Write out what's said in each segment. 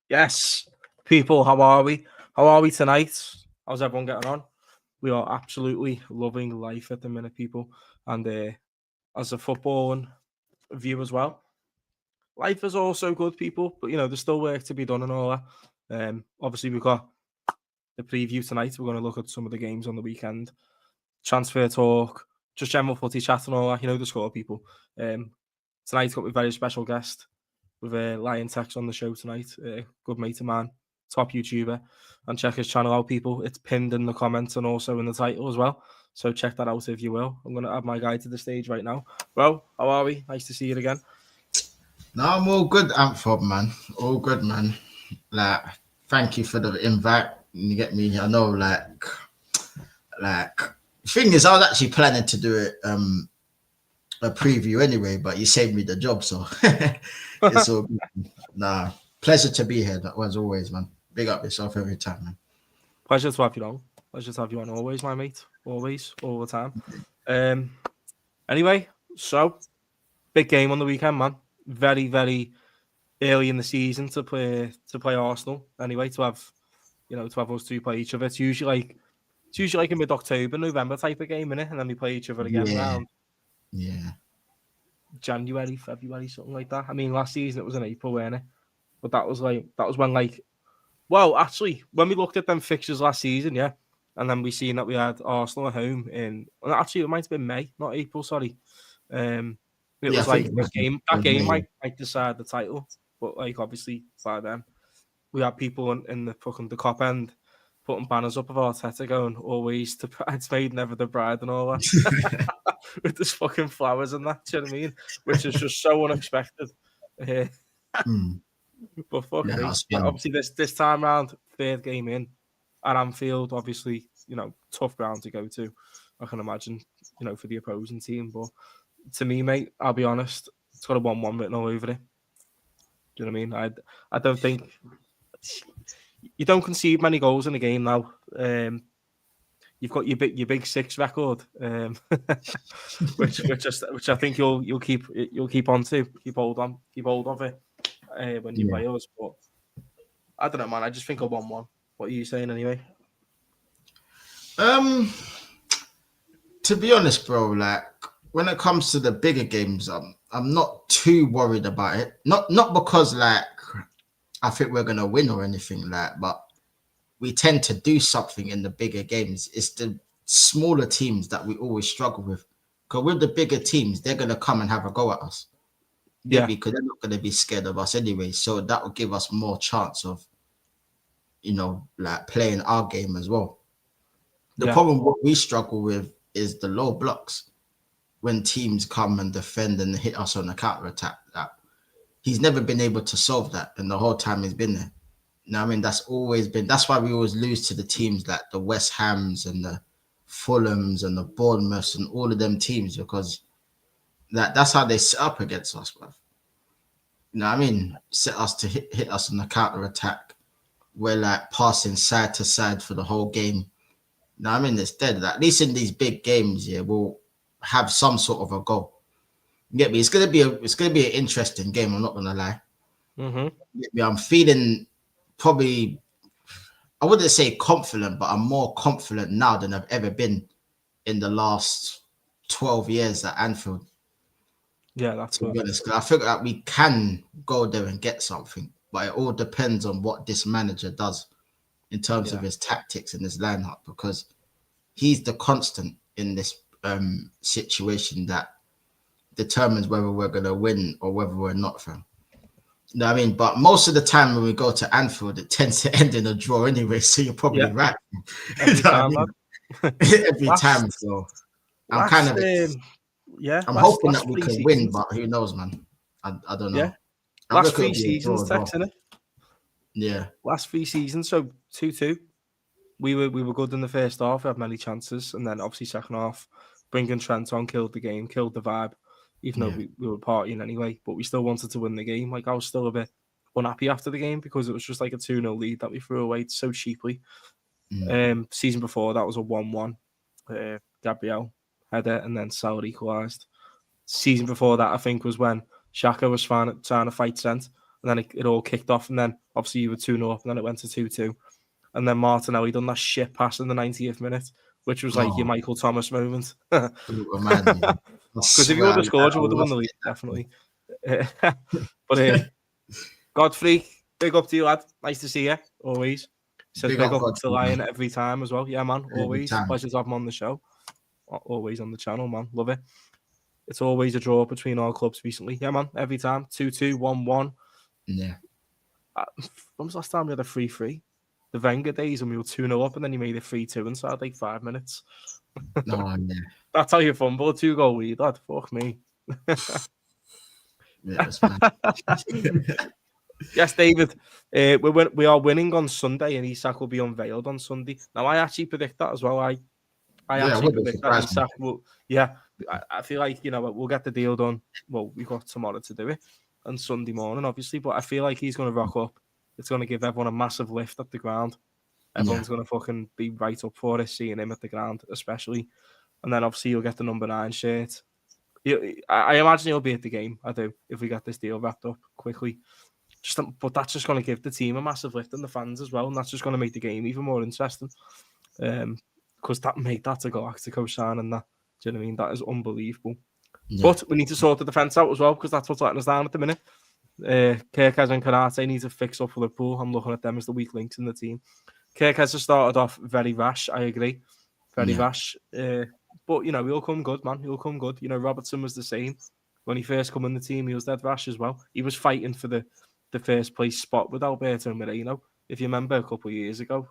Yes, people, how are we? How are we tonight? How's everyone getting on? We are absolutely loving life at the minute, people. And as a football view as well, life is also good, people. But there's still work to be done and all that. Obviously, we've got the preview tonight. We're going to look at some of the games on the weekend, transfer talk, just general footy chat and all that. The score, people. Tonight's got a very special guest with Lion Tex on the show tonight. Good mate of mine, top YouTuber, and check his channel out, people. It's pinned in the comments and also in the title as well. So check that out if you will. I'm gonna add my guy to the stage right now. Bro, how are we? Nice to see you again. No, I'm all good, Amphod, man. All good, man. Like, thank you for the invite. You get me? I know, like, thing is, I was actually planning to do it, a preview anyway, but you saved me the job, so it's all good. Nah, pleasure to be here. That was always, man. Big up yourself every time, man. Pleasure to have you on. Pleasure to have you on always, my mate. Always, all the time. Anyway, so big game on the weekend, man. Very, very early in the season to play Arsenal. Anyway, to have us two play each other. It's usually like a mid-October, November type of game, innit? And then we play each other again around January, February, something like that. I mean, last season it was in April, wasn't it? But that was when well, actually, when we looked at them fixtures last season, yeah, and then we seen that we had Arsenal at home actually it might have been May, not April, sorry. It was like that game might decide the title, but like obviously by then we had people in the fucking the cop end putting banners up of Arteta going always the bridesmaid, never the bride, and all that. With this fucking flowers and that, do you know what I mean? Which is just so unexpected. But fuck me. Obviously, this time round, third game in at Anfield, obviously, tough ground to go to. I can imagine, for the opposing team. But to me, mate, I'll be honest, it's got a 1-1 written all over it. Do you know what I mean? I don't think you don't concede many goals in a game now. You've got your big six record, which I think you'll keep on to, keep hold of it when you play us. But I don't know, man. I just think a 1-1. What are you saying anyway? To be honest, bro, like when it comes to the bigger games, I'm not too worried about it. Not because like I think we're gonna win or anything like, but we tend to do something in the bigger games. It's the smaller teams that we always struggle with. Because with the bigger teams, they're going to come and have a go at us. Yeah. Because they're not going to be scared of us anyway. So that will give us more chance of, like playing our game as well. The problem what we struggle with is the low blocks. When teams come and defend and hit us on a counter-attack. He's never been able to solve that. And the whole time he's been there. I mean, that's why we always lose to the teams like the West Hams and the Fulhams and the Bournemouths and all of them teams, because that's how they set up against us, bro. I mean? Set us to hit us on the counter attack. We're like passing side to side for the whole game. I mean? Instead, at least in these big games, we'll have some sort of a goal. You get me? It's gonna be an interesting game. I'm not gonna lie. Mm-hmm. I'm feeling probably, I wouldn't say confident, but I'm more confident now than I've ever been in the last 12 years at Anfield. Yeah, that's to be honest, because I feel like we can go there and get something, but it all depends on what this manager does in terms of his tactics and his lineup, because he's the constant in this situation that determines whether we're going to win or whether we're not, fam. You know what I mean? But most of the time when we go to Anfield, it tends to end in a draw anyway. So you're probably right. Every time, every time. So I'm kind of, I'm hoping that we can win, but who knows, man? I don't know. Yeah. Last 3 seasons, Tex, innit? Yeah. Last 3 seasons, so 2-2. We were good in the first half. We had many chances, and then obviously second half, bringing Trent on killed the game, killed the vibe. Even though we were partying anyway, but we still wanted to win the game. Like, I was still a bit unhappy after the game because it was just like a 2-0 lead that we threw away so cheaply. Season before, that was a 1-1. Gabriel header, and then Salah equalised. Season before that, I think, was when Xhaka was trying to fight Trent, and then it all kicked off, and then obviously you were 2-0 up, and then it went to 2-2, and then Martinelli done that shit pass in the 90th minute, which was like your Michael Thomas moment. Because if you would have scored, you would have won the league, definitely. But Godfrey, big up to you, lad. Nice to see you, always. Says big up to Lion every time as well. Yeah, man, always. Pleasure to have him on the show. Always on the channel, man. Love it. It's always a draw between our clubs recently. Yeah, man, every time. 2-2, 1-1. Yeah. When was the last time we had a 3-3? The Wenger days when we were 2-0 up and then he made it 3-2 inside like 5 minutes. No, yeah. That's how you fumble a 2-goal lead, lad. Fuck me. Yes, David. We are winning on Sunday and Isak will be unveiled on Sunday. Now, I actually predict that as well. I actually predict that Isak will... Yeah, I feel like, we'll get the deal done. Well, we've got tomorrow to do it and Sunday morning, obviously, but I feel like he's going to rock up. It's going to give everyone a massive lift at the ground. Everyone's going to fucking be right up for it, seeing him at the ground, especially. And then, obviously, you'll get the number 9 shirt. I imagine he'll be at the game, I do, if we get this deal wrapped up quickly. But that's just going to give the team a massive lift and the fans as well, and that's just going to make the game even more interesting. Because that's a Galactico sign, and that, do you know what I mean? That is unbelievable. Yeah. But we need to sort the defence out as well, because that's what's letting us down at the minute. Kirkaz and Konate need to fix up for Liverpool. I'm looking at them as the weak links in the team. Kirkaz has started off very rash, I agree. Very rash. But, he'll come good, man. He'll come good. Robertson was the same. When he first come in the team, he was dead rash as well. He was fighting for the first place spot with Alberto Moreno, if you remember a couple of years ago.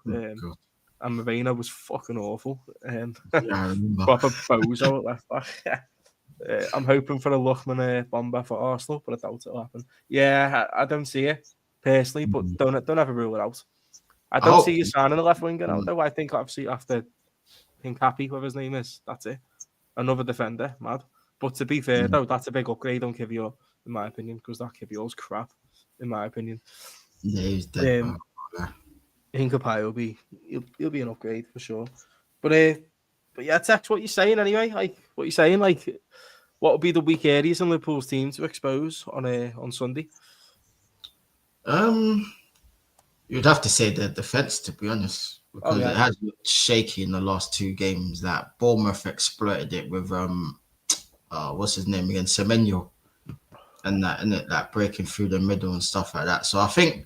And Moreno was fucking awful. Proper bozo at left back. I'm hoping for a Luckman bomber for Arsenal, but I doubt it'll happen. Yeah, I don't see it personally, but don't ever rule it out. I don't see you signing a left winger now, though. I think obviously after Hincapi, whatever his name is, that's it. Another defender, mad. But to be fair, though, that's a big upgrade on Kivior, in my opinion, because that Kivior's crap, in my opinion. Yeah, he's dead. Hincapi he'll be an upgrade for sure. But yeah, Tex, what you saying anyway? Like, what you saying? Like, what would be the weak areas in Liverpool's team to expose on Sunday? You'd have to say the defense, to be honest, because it has looked shaky in the last 2 games. That Bournemouth exploited it with what's his name again, Semenyo, and that breaking through the middle and stuff like that. So I think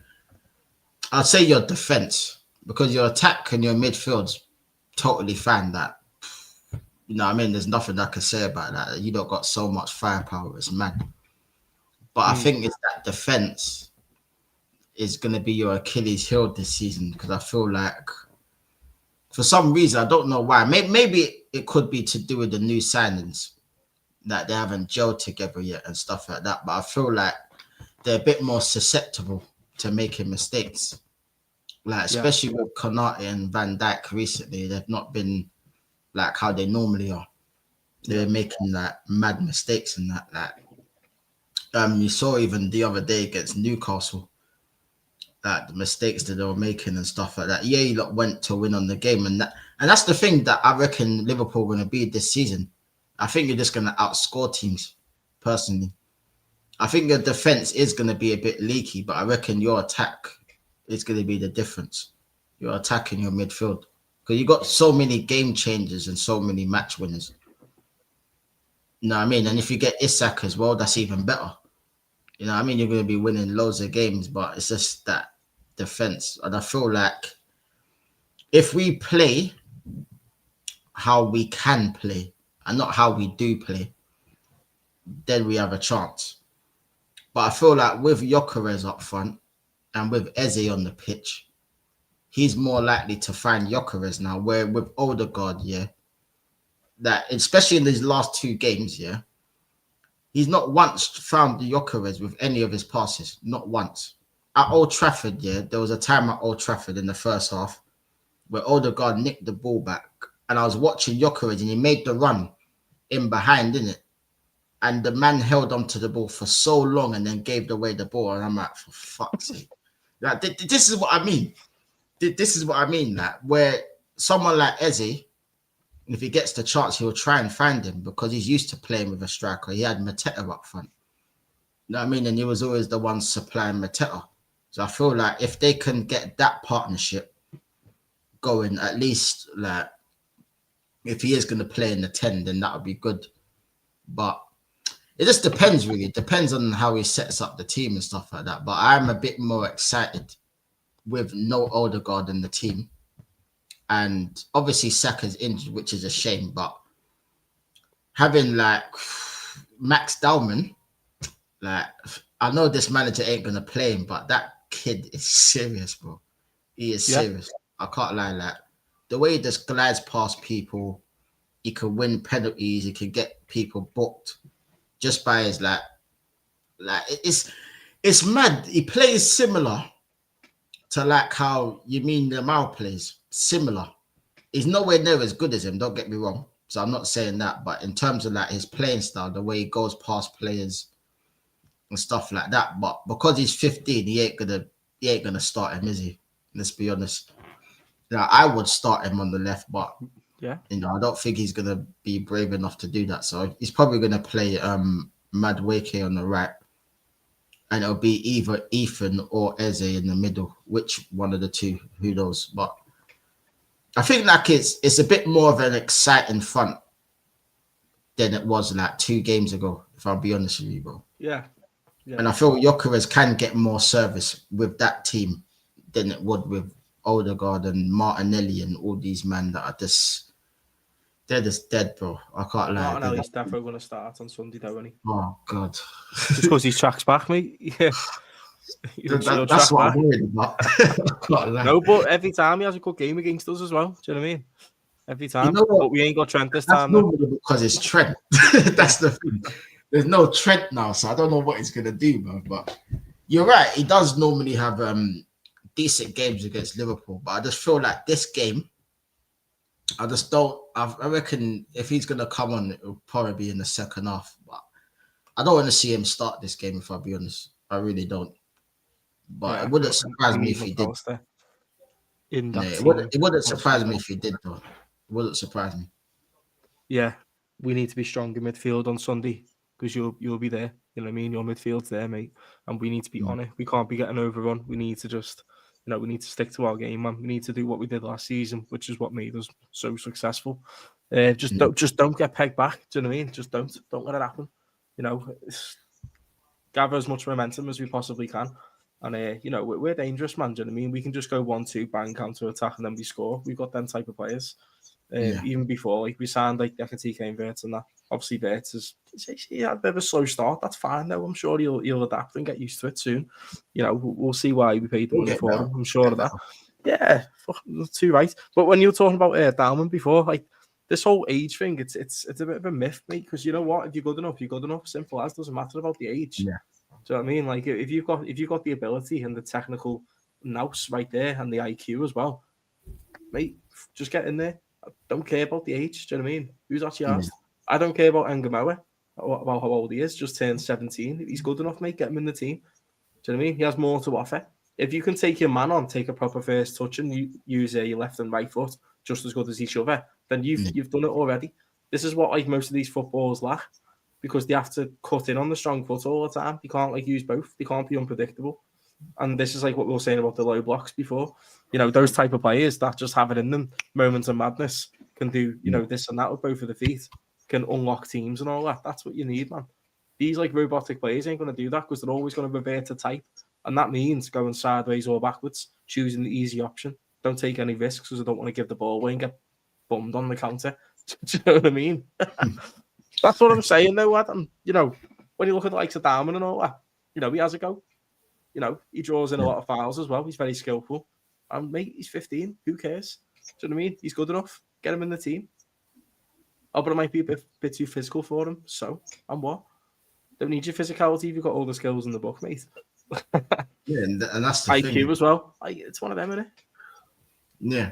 I'd say your defense, because your attack and your midfield's totally fine. That, there's nothing I can say about that. You don't got so much firepower, it's mad. But I think it's that defense is going to be your Achilles heel this season, because I feel like for some reason, I don't know why, maybe it could be to do with the new signings, that they haven't gelled together yet and stuff like that. But I feel like they're a bit more susceptible to making mistakes. Like, especially with Konate and Van Dijk recently, they've not been like how they normally are. They're making like mad mistakes and that. Like, you saw even the other day against Newcastle, that the mistakes that they were making and stuff like that. Yeah, you went to win on the game, and that's the thing that I reckon Liverpool are going to be this season. I think you're just going to outscore teams, personally. I think your defense is going to be a bit leaky, but I reckon your attack is going to be the difference. Your attack and your midfield. Because you got so many game changers and so many match winners. You know what I mean? And if you get Isak as well, that's even better. You know what I mean? You're going to be winning loads of games, but it's just that defense. And I feel like if we play how we can play and not how we do play, then we have a chance. But I feel like with Gyökeres up front and with Eze on the pitch, he's more likely to find Gyökeres now, where with Odegaard, that especially in these last 2 games, he's not once found the Gyökeres with any of his passes, not once. At Old Trafford, there was a time at Old Trafford in the first half where Odegaard nicked the ball back, and I was watching Gyökeres and he made the run in behind, innit? And the man held on to the ball for so long and then gave away the ball, and I'm like, for fuck's sake. Like, this is what I mean. This is what I mean, that where someone like Eze, if he gets the chance, he'll try and find him because he's used to playing with a striker. He had Mateta up front. You know what I mean? And he was always the one supplying Mateta. So I feel like if they can get that partnership going, at least like if he is going to play in the 10, then that would be good. But it just depends, really. It depends on how he sets up the team and stuff like that. But I'm a bit more excited with no Odegaard in the team. And obviously Saka's injured, which is a shame. But having like Max Dowman, like I know this manager ain't going to play him, but that kid is serious, bro. He is serious. I can't lie. Like the way he just glides past people, he can win penalties, he can get people booked just by his like it's mad. He plays similar to like how Yamin Yamal plays. Similar. He's nowhere near as good as him, don't get me wrong. So I'm not saying that, but in terms of like his playing style, the way he goes past players and stuff like that. But because he's 15, he ain't gonna start him, is he? Let's be honest. Now I would start him on the left, but Yeah. I don't think he's gonna be brave enough to do that. So he's probably gonna play Madueke on the right, and it'll be either Ethan or Eze in the middle. Which one of the two? Who knows? But I think like it's a bit more of an exciting front than it was like 2 games ago. If I'll be honest with you, bro. Yeah. And I feel Gyökeres can get more service with that team than it would with Odegaard and Martinelli and all these men that are just they're just dead, bro. I can't lie. Martinelli's definitely going to start on Sunday, though, isn't he? Oh God! Just because he tracks back, mate. Yeah. That's what I'm worried about. No, but every time he has a good game against us as well. Do you know what I mean? Every time. You know what? But we ain't got Trent this That's time. normally because it's Trent. That's the thing. There's no Trent now, so I don't know what he's gonna do, man. But you're right. He does normally have decent games against Liverpool, but I just feel like this game, I just don't. I reckon if he's gonna come on, it'll probably be in the second half. But I don't want to see him start this game. If I'll be honest, I really don't. But it wouldn't surprise me if he did. It wouldn't surprise me if he did, though. It wouldn't surprise me. Yeah, we need to be strong in midfield on Sunday because you'll be there. You know what I mean? Your midfield's there, mate, and we need to be on it. We can't be getting overrun. We need to just, we need to stick to our game, man. We need to do what we did last season, which is what made us so successful. Just don't get pegged back. Do you know what I mean? Just don't let it happen. Gather as much momentum as we possibly can. And, we're dangerous, man. Do you know what I mean? We can just go 1-2, bang, counter attack, and then we score. We've got them type of players. Even before, like we signed like Ekatike and Wirtz and that. Obviously, Wirtz he had a bit of a slow start. That's fine, though. I'm sure he'll adapt and get used to it soon. We'll see why we paid the money for him. I'm sure of that. Yeah, too right. But when you were talking about Dalman before, like this whole age thing, it's a bit of a myth, mate. Because you know what? If you're good enough, you're good enough. Simple as. Doesn't matter about the age. Yeah. Do you know what I mean? Like if you've got the ability and the technical nous right there and the IQ as well, mate, just get in there. I don't care about the age. Do you know what I mean? Who's actually asked? I don't care about Ngamoa, about how old he is. Just turned 17. If he's good enough, mate, get him in the team. Do you know what I mean? He has more to offer. If you can take your man on, take a proper first touch, and you use your left and right foot just as good as each other, then you've done it already. This is what like most of these footballers lack because they have to cut in on the strong foot all the time. They can't like use both. They can't be unpredictable. And this is like what we were saying about the low blocks before. Those type of players that just have it in them, moments of madness, can do, this and that with both of the feet, can unlock teams and all that. That's what you need, man. These like robotic players ain't going to do that because they're always going to revert to type. And that means going sideways or backwards, choosing the easy option. Don't take any risks because I don't want to give the ball away and get bummed on the counter. Do you know what I mean? That's what I'm saying, though, Adam. When you look at the likes of Darman and all that, he has a go. He draws in a lot of fouls as well. He's very skillful. And, mate, he's 15. Who cares? Do you know what I mean? He's good enough. Get him in the team. Oh, but it might be a bit too physical for him. So, and what? Don't need your physicality if you've got all the skills in the book, mate. Yeah, and that's the IQ thing. as well. It's one of them, isn't it? Yeah.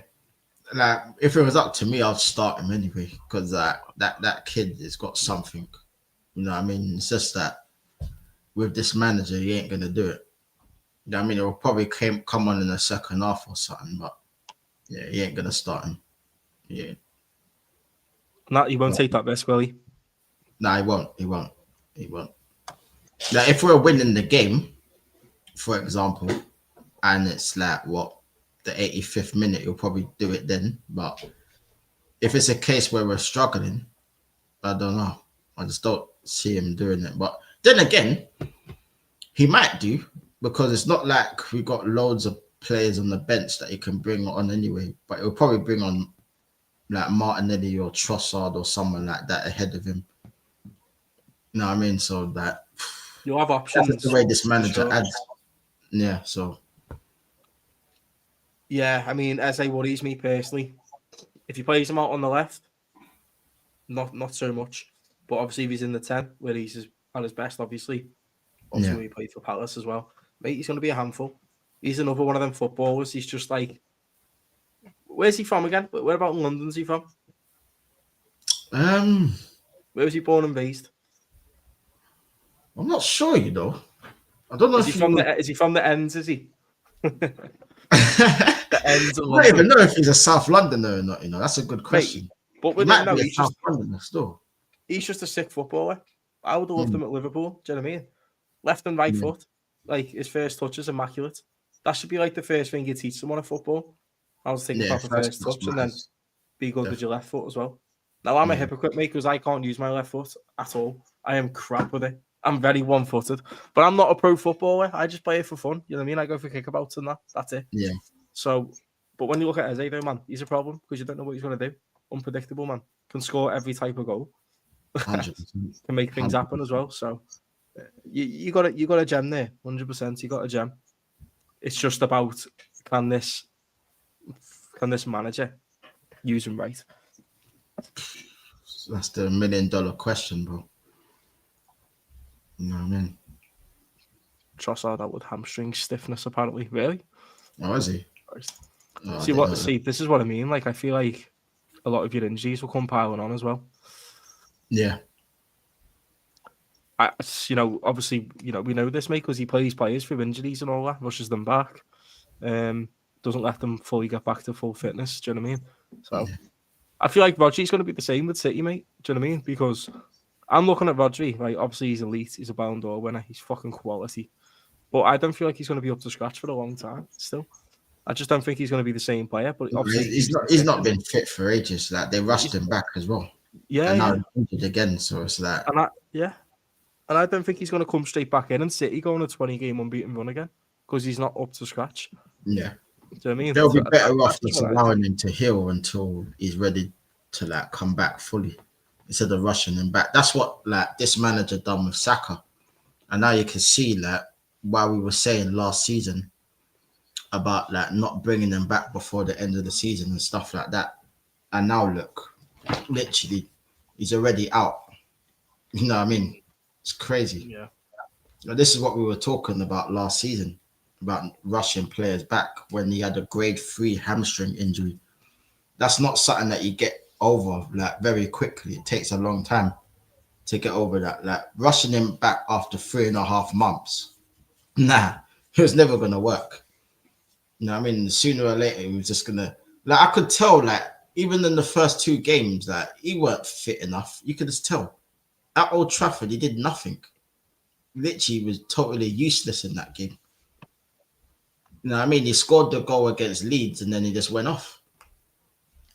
Like, if it was up to me, I'd start him anyway because that kid has got something. You know what I mean? It's just that with this manager, he ain't going to do it. You know what I mean? It will probably come on in the second half or something, but yeah, he ain't going to start him. Yeah. He won't take that risk, will he? No, he won't. He won't. Like if we're winning the game, for example, and it's like what the 85th minute, he'll probably do it then. But if it's a case where we're struggling, I don't know. I just don't see him doing it. But then again, he might do because it's not like we got loads of players on the bench that he can bring on anyway. But he'll probably bring on like Martinelli or Trossard or someone like that ahead of him. You know what I mean? So that you'll have that's options. the way this manager sure. adds. Yeah, so Yeah, I mean, Eze worries me personally. If he plays him out on the left, not so much. But obviously, if he's in the 10, where he's at his best, obviously when he played for Palace as well, mate, he's going to be a handful. He's another one of them footballers. He's just like, where's he from again? Where about in London's he from? Where was he born and based? I'm not sure, you know. I don't know Is he from the ends? Is he? The ends of I don't even know if he's a South Londoner or not. You know, that's a good question. Mate, but he might be a South Londoner still. He's just a sick footballer. I would have loved him at Liverpool. Do you know what I mean? Left and right foot, like his first touch is immaculate. That should be like the first thing you teach someone at football. I was thinking about the first touch and then be good with your left foot as well. Now I'm a hypocrite, mate, because I can't use my left foot at all. I am crap with it. I'm very one-footed, but I'm not a pro footballer. I just play it for fun. You know what I mean? I go for kickabouts and that's it. Yeah. So, but when you look at Eze, though, man, he's a problem because you don't know what he's going to do. Unpredictable, man. Can score every type of goal. 100%. Can make things happen as well. So, you got a gem there. 100%. You got a gem. It's just about can this manager use him right? That's the $1 million question, bro. You know what I mean? Trossard out with hamstring stiffness, apparently. Really? Oh, is he? See, this is what I mean. Like, I feel like a lot of your injuries will come piling on as well. Yeah. Obviously, we know this, mate, because he plays players through injuries and all that, rushes them back, doesn't let them fully get back to full fitness. Do you know what I mean? So, I feel like Rodri's going to be the same with City, mate. Do you know what I mean? Because I'm looking at Rodri, like, obviously he's elite, he's a Ballon d'Or winner, he's fucking quality. But I don't feel like he's going to be up to scratch for a long time still. I just don't think he's going to be the same player. But obviously he's not been fit for ages. Like, they rushed him back as well. Yeah. And now he's injured again, so it's like... And I don't think he's going to come straight back in and City go on a 20-game unbeaten run again because he's not up to scratch. Yeah. Do you know what I mean? They'll be better off just allowing him to heal until he's ready to, like, come back fully instead of rushing him back. That's what, like, this manager done with Saka. And now you can see, like, while we were saying last season about, like, not bringing them back before the end of the season and stuff like that. And now, look, literally, he's already out. You know what I mean? It's crazy. Yeah. This is what we were talking about last season, about rushing players back when he had a grade 3 hamstring injury. That's not something that you get over, like, very quickly. It takes a long time to get over that. Like, rushing him back after 3.5 months, nah, it was never going to work. You know what I mean? Sooner or later, he was just going to... Like, I could tell, like, even in the first 2 games, that he weren't fit enough. You could just tell. At Old Trafford, he did nothing. Literally, was totally useless in that game. You know what I mean? He scored the goal against Leeds and then he just went off.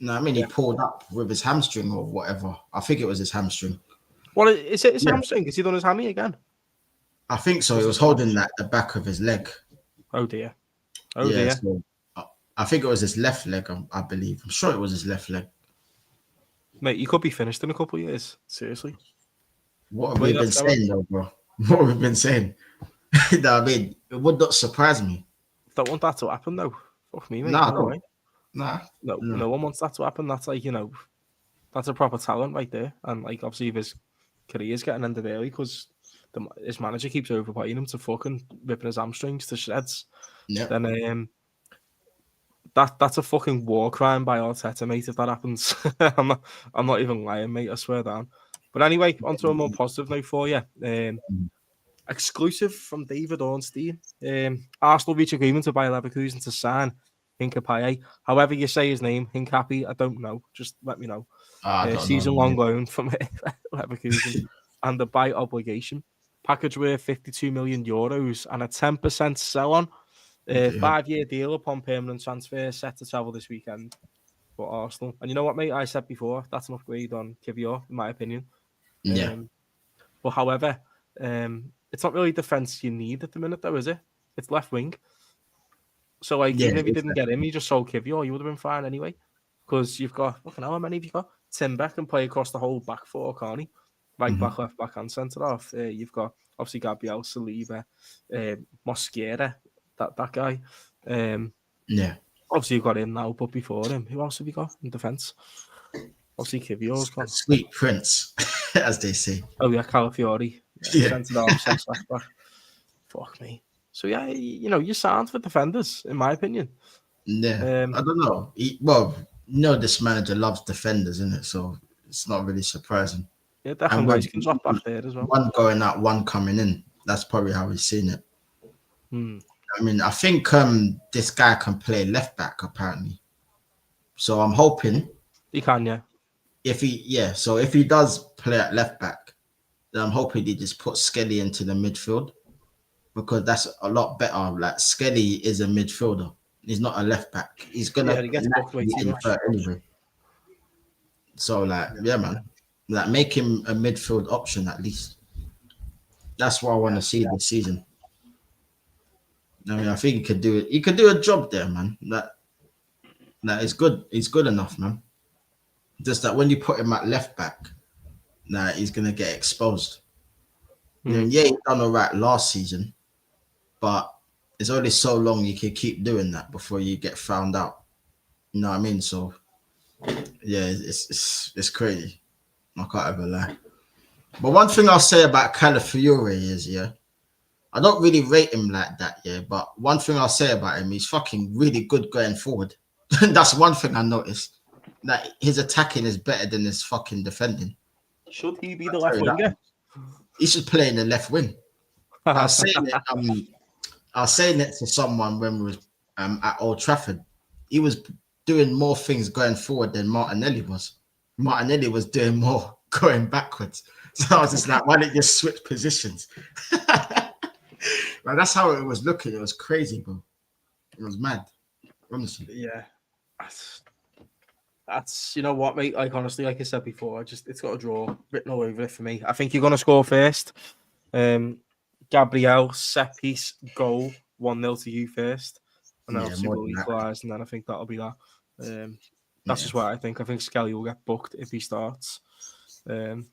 You know what I mean? He pulled up with his hamstring or whatever. I think it was his hamstring. Well, is it his hamstring? Has he done his hammy again? I think so. He was holding that the back of his leg. Oh, dear. Oh, dear. So, I think it was his left leg, I believe. I'm sure it was his left leg. Mate, you could be finished in a couple of years. Seriously. What have we been saying, though, bro? What have we been saying? You know what I mean? It would not surprise me. Don't want that to happen, though. Fuck me, mate. No one wants that to happen. That's like, that's a proper talent right there. And, like, obviously, if his career's getting ended early because his manager keeps overplaying him to fucking ripping his hamstrings to shreds, then that's a fucking war crime by Arteta, mate, if that happens. I'm not even lying, mate. I swear down. But anyway, on to a more positive note for you. Exclusive from David Ornstein. Arsenal reach agreement with Bayer Leverkusen to sign Hincapié. However you say his name, Hincapié, I don't know. Just let me know. Season-long loan from Leverkusen and the buy obligation. package worth 52 million euros and a 10% sell-on. 5-year deal upon permanent transfer, set to travel this weekend for Arsenal. And you know what, mate? I said before, that's an upgrade on Kivior, in my opinion. Yeah. But however, it's not really defence you need at the minute, though, is it? It's left wing. So, like, even if you didn't get him, you just sold Kivior, you would have been fine anyway. Because you've got, how many have you got? Timber can play across the whole back four, can't he? Right back, left back, and centre half. You've got, obviously, Gabriel, Saliba, Mosquera, that guy. Yeah. Obviously, you've got him now, but before him, who else have you got in defence? Obviously, Kivior's gone. Sweet Prince, as they say. Oh, yeah, Calafiori. Yeah. Centre half, centre left back. Fuck me. So, yeah, you're sound for defenders, in my opinion. Yeah. I don't know. This manager loves defenders, isn't it? So it's not really surprising. Yeah, Declan Rice can drop back there as well. One going out, one coming in. That's probably how he's seen it. I mean, I think this guy can play left back, apparently. So I'm hoping he can, yeah. If he does play at left back, then I'm hoping he just puts Skelly into the midfield, because that's a lot better. Like, Skelly is a midfielder. He's not a left back. He's gonna get booked way too much anyway. So man, make him a midfield option at least. That's what I want to see this season. I mean, I think he could do it. He could do a job there, man. That is good. He's good enough, man. Just that when you put him at left back, he's gonna get exposed. He done all right last season, but it's only so long you can keep doing that before you get found out. You know what I mean? So yeah, it's crazy. I can't ever lie. But one thing I'll say about Calafiori is, I don't really rate him like that, but one thing I'll say about him, he's fucking really good going forward. That's one thing I noticed. That his attacking is better than his fucking defending. Should he be the left winger? He should play in the left wing. I was saying it to someone when we was at Old Trafford. He was doing more things going forward than Martinelli was. Martinelli was doing more going backwards. So I was just like, why didn't you switch positions? Like, that's how it was looking. It was crazy, bro. It was mad, honestly. Yeah. That's you know what, mate. Like, honestly, like I said before, it's got a draw written all over it for me. I think you're gonna score first. Gabriel, set piece, goal, 1-0 to you first, and then obviously we'll equalise, and then I think that'll be that. That's just what I think. I think Skelly will get booked if he starts. Don't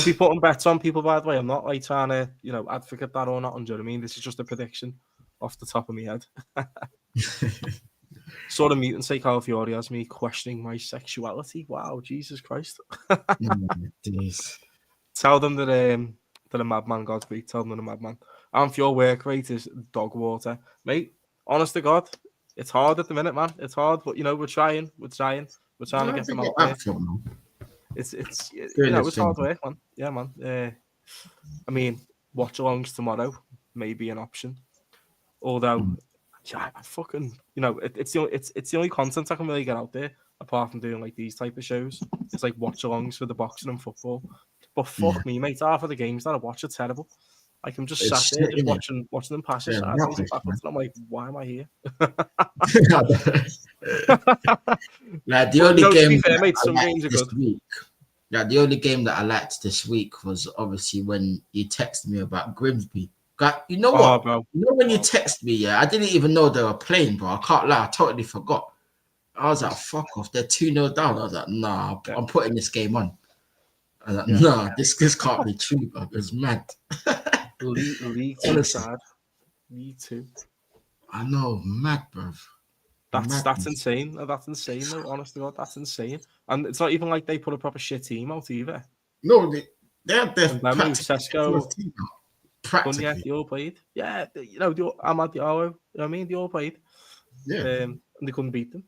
be putting bets on people, by the way. I'm not like trying to, advocate that or not. Do you know what I mean? This is just a prediction off the top of my head. Sort of mute and say Calafiori has me questioning my sexuality. Wow, Jesus Christ. Tell them that a madman, Godspeed. Tell them that a madman. And for your work rate is dog water. Mate, honest to God, it's hard at the minute, man. It's hard, but, we're trying. We're trying to get them out there. It's hard work, man. Yeah, man. I mean, watch-alongs tomorrow may be an option. Although... Yeah, I fucking, it's the only content I can really get out there apart from doing like these type of shows. It's like watch-alongs for the boxing and football. But fuck me, mate, half of the games that I watch are terrible. Like, I'm just sat there just watching them pass and I'm like, why am I here? Like, the only game the only game that I liked this week was obviously when you texted me about Grimsby. You know what? Bro. When you text me, I didn't even know they were playing, bro. I can't lie, I totally forgot. I was like, fuck off, they're 2-0 down. I was like, nah, I'm putting this game on. I was like, nah, this can't be true, bro. It's mad. League 2 sad. League 2. I know, mad, bro. That's insane. That's insane, though. Honest to God, that's insane. And it's not even like they put a proper shit team out either. No, they're Sesko. Practically. They all played. Yeah, Amad Diallo, they all played. Yeah. And they couldn't beat them.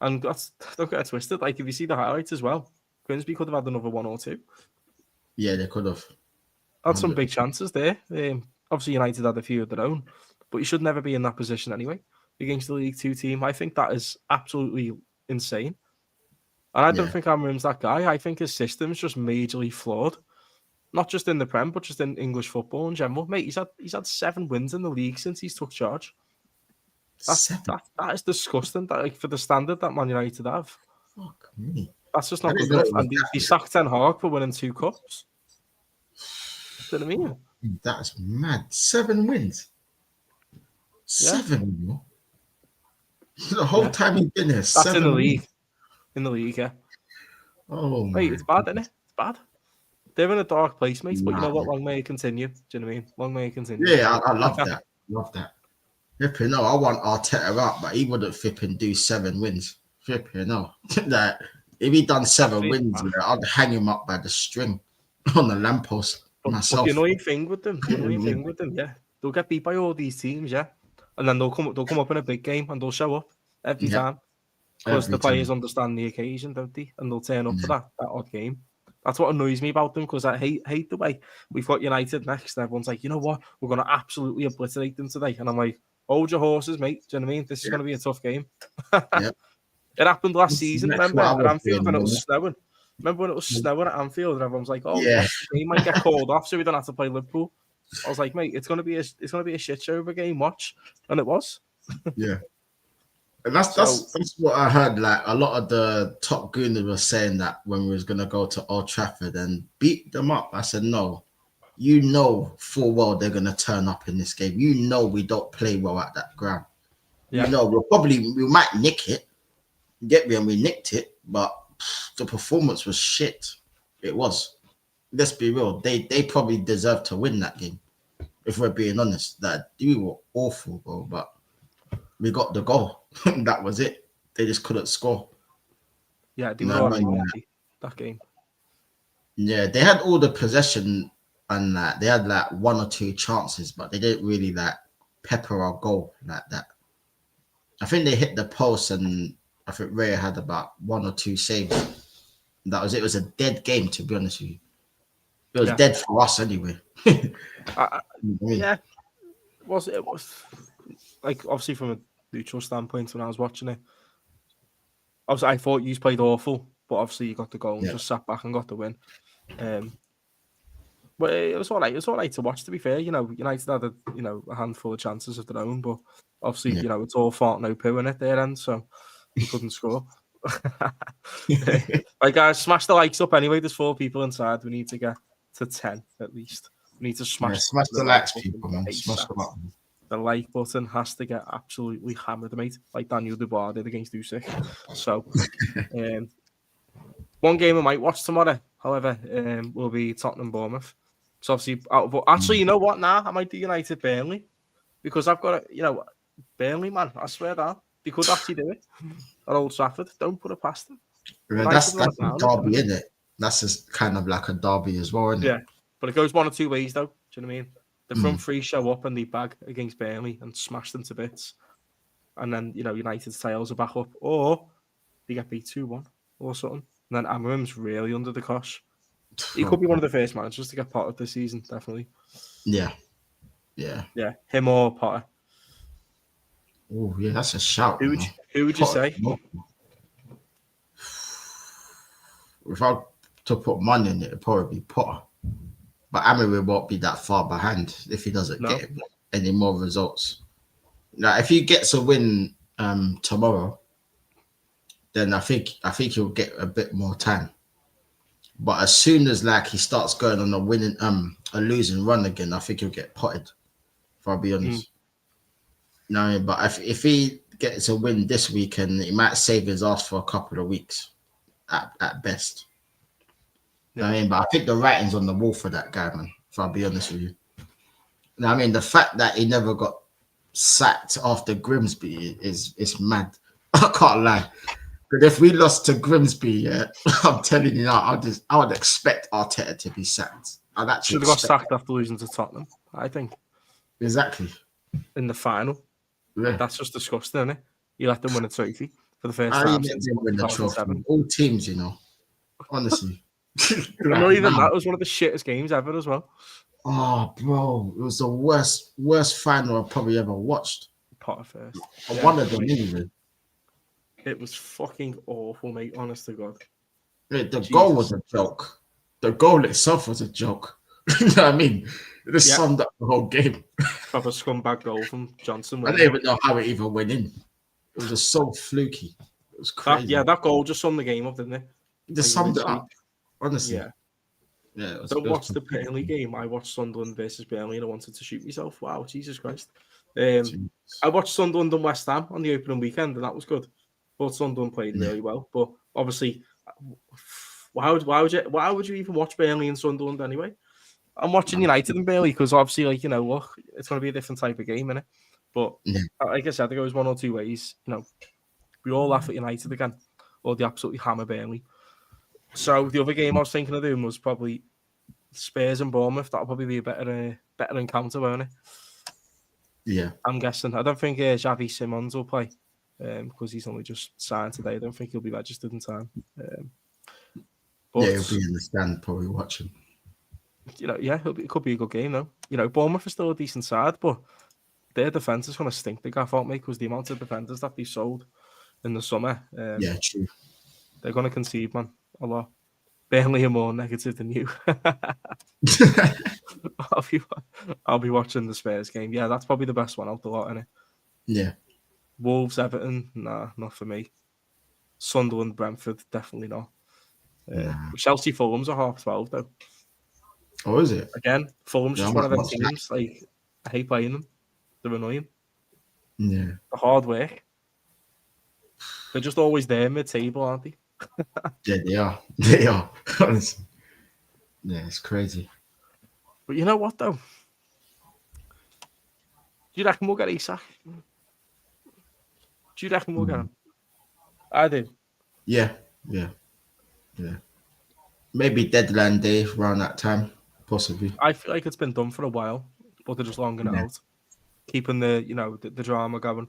And don't get it twisted. Like, if you see the highlights as well, Grimsby could have had another 1 or 2. Yeah, they could have. Had some big chances there. Obviously, United had a few of their own, but you should never be in that position anyway against the League 2 team. I think that is absolutely insane. And I don't think Amarim's that guy. I think his system's just majorly flawed. not just in the Prem, but just in English football in general. Mate, he's had 7 wins in the league since he's took charge. That is disgusting. That, like, for the standard that Man United have. Fuck me. That's just not good enough. And he sacked Ten Hag for winning 2 cups. Do you know what I mean? That's mad. 7 wins. 7, you know? The whole time he's been here. That's 7 in the wins. league. In the league, yeah. Oh, mate, it's bad, isn't it? It's bad. They're in a dark place, mate. But you know what? Nah. Long may it continue. Do you know what I mean? Long may it continue. Yeah, I love that. Love that. Flipping no, I want Arteta out, but he wouldn't flipping do 7 wins. Flipping no. Like, if he done 7 wins, I'd hang him up by the string on the lamppost myself. But the annoying thing with them, yeah, they'll get beat by all these teams, yeah, and then they'll come up in a big game and they'll show up every time because the players understand the occasion, don't they? And they'll turn up for that odd game. That's what annoys me about them, because I hate the way we've got United next. And everyone's like, you know what, we're going to absolutely obliterate them today, and I'm like, hold your horses, mate. Do you know what I mean? This is going to be a tough game. It happened last season, remember, at Anfield when it was snowing. Remember when it was snowing at Anfield and everyone was like, "Oh, he might get called off, so we don't have to play Liverpool." I was like, "Mate, it's gonna be a shit show of a game. Watch," and it was. Yeah, and that's what I heard. Like, a lot of the top gooners were saying that when we was gonna go to Old Trafford and beat them up. I said, "No, you know full well they're gonna turn up in this game. You know we don't play well at that ground. You know we might nick it." Get me, and we nicked it, but the performance was shit. It was. Let's be real. They probably deserved to win that game, if we're being honest. That we were awful, bro. But we got the goal. That was it. They just couldn't score. Yeah, they were that game. Yeah, they had all the possession and they had like 1 or 2 chances, but they didn't really like pepper our goal like that. I think they hit the post, and I think Raya had about 1 or 2 saves. That was it. It was a dead game, to be honest with you. It was dead for us anyway. Yeah, it was like, obviously from a neutral standpoint when I was watching it. Obviously, I thought you played awful, but obviously you got the goal and just sat back and got the win. But it was all right. It was all right to watch. To be fair, you know, United had a handful of chances of their own, but obviously, you know, it's all fart no poo in it there, and so he couldn't score. Right, guys, smash the likes up anyway. There's 4 people inside. We need to get to 10 at least. We need to smash the likes, people, man. Smash the button. The like button has to get absolutely hammered, mate, like Daniel Dubois did against Usyk. So, one game I might watch tomorrow, however, will be Tottenham Bournemouth. So obviously, actually, you know what? Nah, I might do United Burnley, because I've got Burnley, man. I swear that they could actually do it at Old Trafford. Don't put it past them. That's a derby, isn't it? That's just kind of like a derby as well, isn't it? Yeah, but it goes one or 2 ways, though. Do you know what I mean? The front 3 show up and they bag against Burnley and smash them to bits, and then United's tails are back up, or they get beat 2-1 or something. And then Amarim's really under the cosh. He could be one of the first managers to get potted this season, definitely. Yeah. Him or Potter. Oh yeah, that's a shout. Who would you say? If I to put money in it, it'd probably be Potter. But Amarim won't be that far behind if he doesn't get any more results. Now, if he gets a win tomorrow, then I think he'll get a bit more time. But as soon as he starts going on a losing run again, I think he'll get potted. If I'll be honest. No, but if he gets a win this weekend, he might save his ass for a couple of weeks, at best. Yeah. But I think the writing's on the wall for that guy, man. If I'll be honest with you. The fact that he never got sacked after Grimsby is mad. I can't lie. But if we lost to Grimsby, I'm telling you now, I would expect Arteta to be sacked. Should have got sacked after losing to Tottenham, I think. Exactly. In the final. Yeah. That's just disgusting, isn't it? You let them win a trophy for the first time since win the trophy. All teams, honestly. Not even that. It was one of the shittest games ever as well. Oh, bro. It was the worst final I've probably ever watched. Potter first. One of them, anyway. It was fucking awful, mate. Honest to God. The goal was a joke. The goal itself was a joke. You know what I mean? It just Yeah. summed up the whole game. Proper scumbag goal from Johnson. I don't even know how it even went in. It was just so fluky. It was crazy. That goal just summed the game up, didn't it? It just summed it up. Honestly. Yeah. Yeah. I don't watch the Burnley game. I watched Sunderland versus Burnley and I wanted to shoot myself. Wow, Jesus Christ. I watched Sunderland and West Ham on the opening weekend and that was good. But Sunderland played really well. But obviously, why would you even watch Burnley and Sunderland anyway? I'm watching United and Burnley because obviously, like, look, it's going to be a different type of game, innit? But like I said, it goes one or two ways. We all laugh at United again, or they absolutely hammer Burnley. So the other game I was thinking of doing was probably Spurs and Bournemouth. That'll probably be a better encounter, won't it? Yeah, I'm guessing. I don't think Xavi Simons will play because he's only just signed today. I don't think he'll be registered in time. But he'll be in the stand probably watching. It could be a good game though. Bournemouth is still a decent side, but their defense is going to stink the gaff out, mate, because the amount of defenders that they sold in the summer. True. They're going to concede, man, a lot. Burnley are more negative than you. I'll be watching the Spurs game. Yeah, that's probably the best one out the lot, isn't it? Yeah. Wolves, Everton, nah, not for me. Sunderland, Brentford, definitely not. Chelsea, Fulham's are 12:30 though. Oh, is it? Again, Fulham's just one of them teams. Like, I hate playing them. They're annoying. Yeah. The hard work. They're just always there mid-table, aren't they? Yeah, they are. They are. Honestly. Yeah, it's crazy. But you know what, though? Do you reckon we'll get Isak? Do you reckon we'll get him? I do. Yeah. Maybe deadline day around that time, possibly. I feel like it's been done for a while, but they're just longing it out. Keeping the drama going,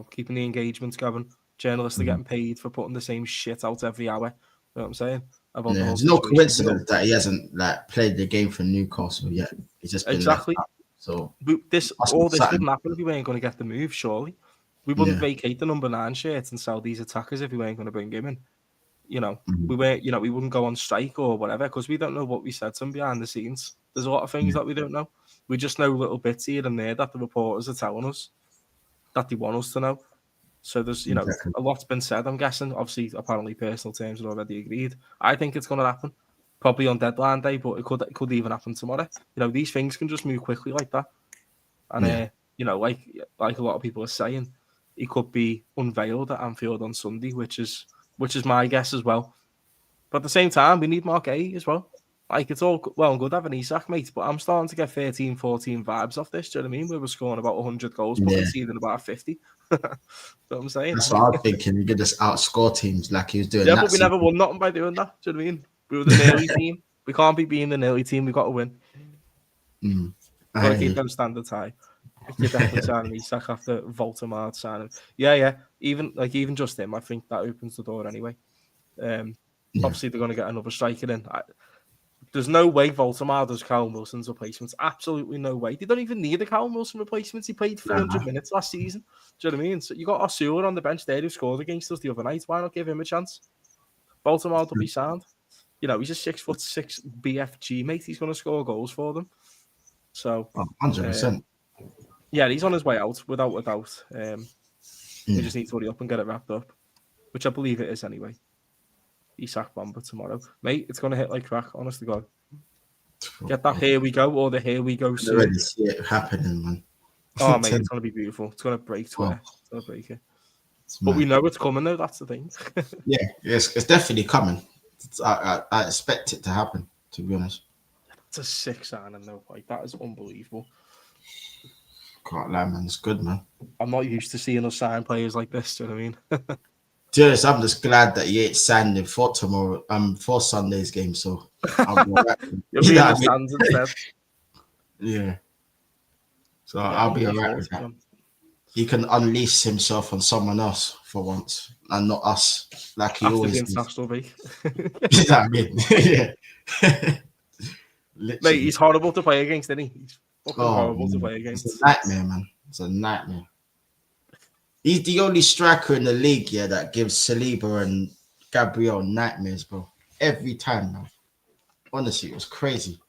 keeping the engagements going. Journalists are getting paid for putting the same shit out every hour. You know what I'm saying? There's no coincidence that he hasn't played the game for Newcastle yet. He's just been exactly. So this wouldn't happen if we weren't going to get the move. Surely, we wouldn't vacate the number 9 shirts and sell these attackers if we weren't going to bring him in. We weren't. We wouldn't go on strike or whatever because we don't know what we said to him behind the scenes. There's a lot of things that we don't know. We just know little bits here and there that the reporters are telling us that they want us to know. So there's, a lot's been said, I'm guessing. Obviously, apparently personal terms are already agreed. I think it's going to happen. Probably on deadline day, but it could even happen tomorrow. These things can just move quickly like that. And, like a lot of people are saying, he could be unveiled at Anfield on Sunday, which is my guess as well. But at the same time, we need Mark A as well. Like, it's all well and good having Isak, mate, but I'm starting to get 13, 14 vibes off this. Do you know what I mean? We were scoring about 100 goals, but conceding about 50. That's what I'm saying. That's what I'm thinking. We could just outscore teams like he was doing. Yeah, but we never won nothing by doing that. Do you know what I mean? We were the nearly team. We can't be being the nearly team. We've got to win. Got to keep them standards high. You're definitely signing Isak after Voldemort signing. Yeah. Even just him, I think that opens the door anyway. Obviously, they're going to get another striker in. There's no way Voldemort does Callum Wilson's replacements. Absolutely no way. They don't even need a Callum Wilson replacement. He played 400 minutes last season. Do you know what I mean? So you got Osula on the bench there who scored against us the other night. Why not give him a chance? Voldemort will be sound. He's a 6'6" BFG, mate. He's going to score goals for them. So 100%. Yeah, he's on his way out, without a doubt. He just needs to hurry up and get it wrapped up, which I believe it is anyway. Isak Bamba tomorrow. Mate, it's going to hit like crack, honest to God. Get that here we go, or the here we go soon. I already see it happening, man. Oh, mate, it's going to be beautiful. It's going to break Twitter. It's going to break it. But we know it's coming, though. That's the thing. Yeah, it's definitely coming. I expect it to happen, to be honest. It's a sick signing, though. Like, that is unbelievable. Can't lie, man. It's good, man. I'm not used to seeing us sign players like this. Do you know what I mean? To be honest, I'm just glad that he ain't signed for tomorrow. For Sunday's game, so I'll be alright. You'll be in the stands instead. Yeah. So I'll be alright with that. He can unleash himself on someone else for once, and not us, like he always does. International break. You know what I mean? Yeah. Mate, he's horrible to play against, isn't he? He's fucking horrible to play against. It's a nightmare, man. It's a nightmare. He's the only striker in the league, that gives Saliba and Gabriel nightmares, bro. Every time, man. Honestly, it was crazy.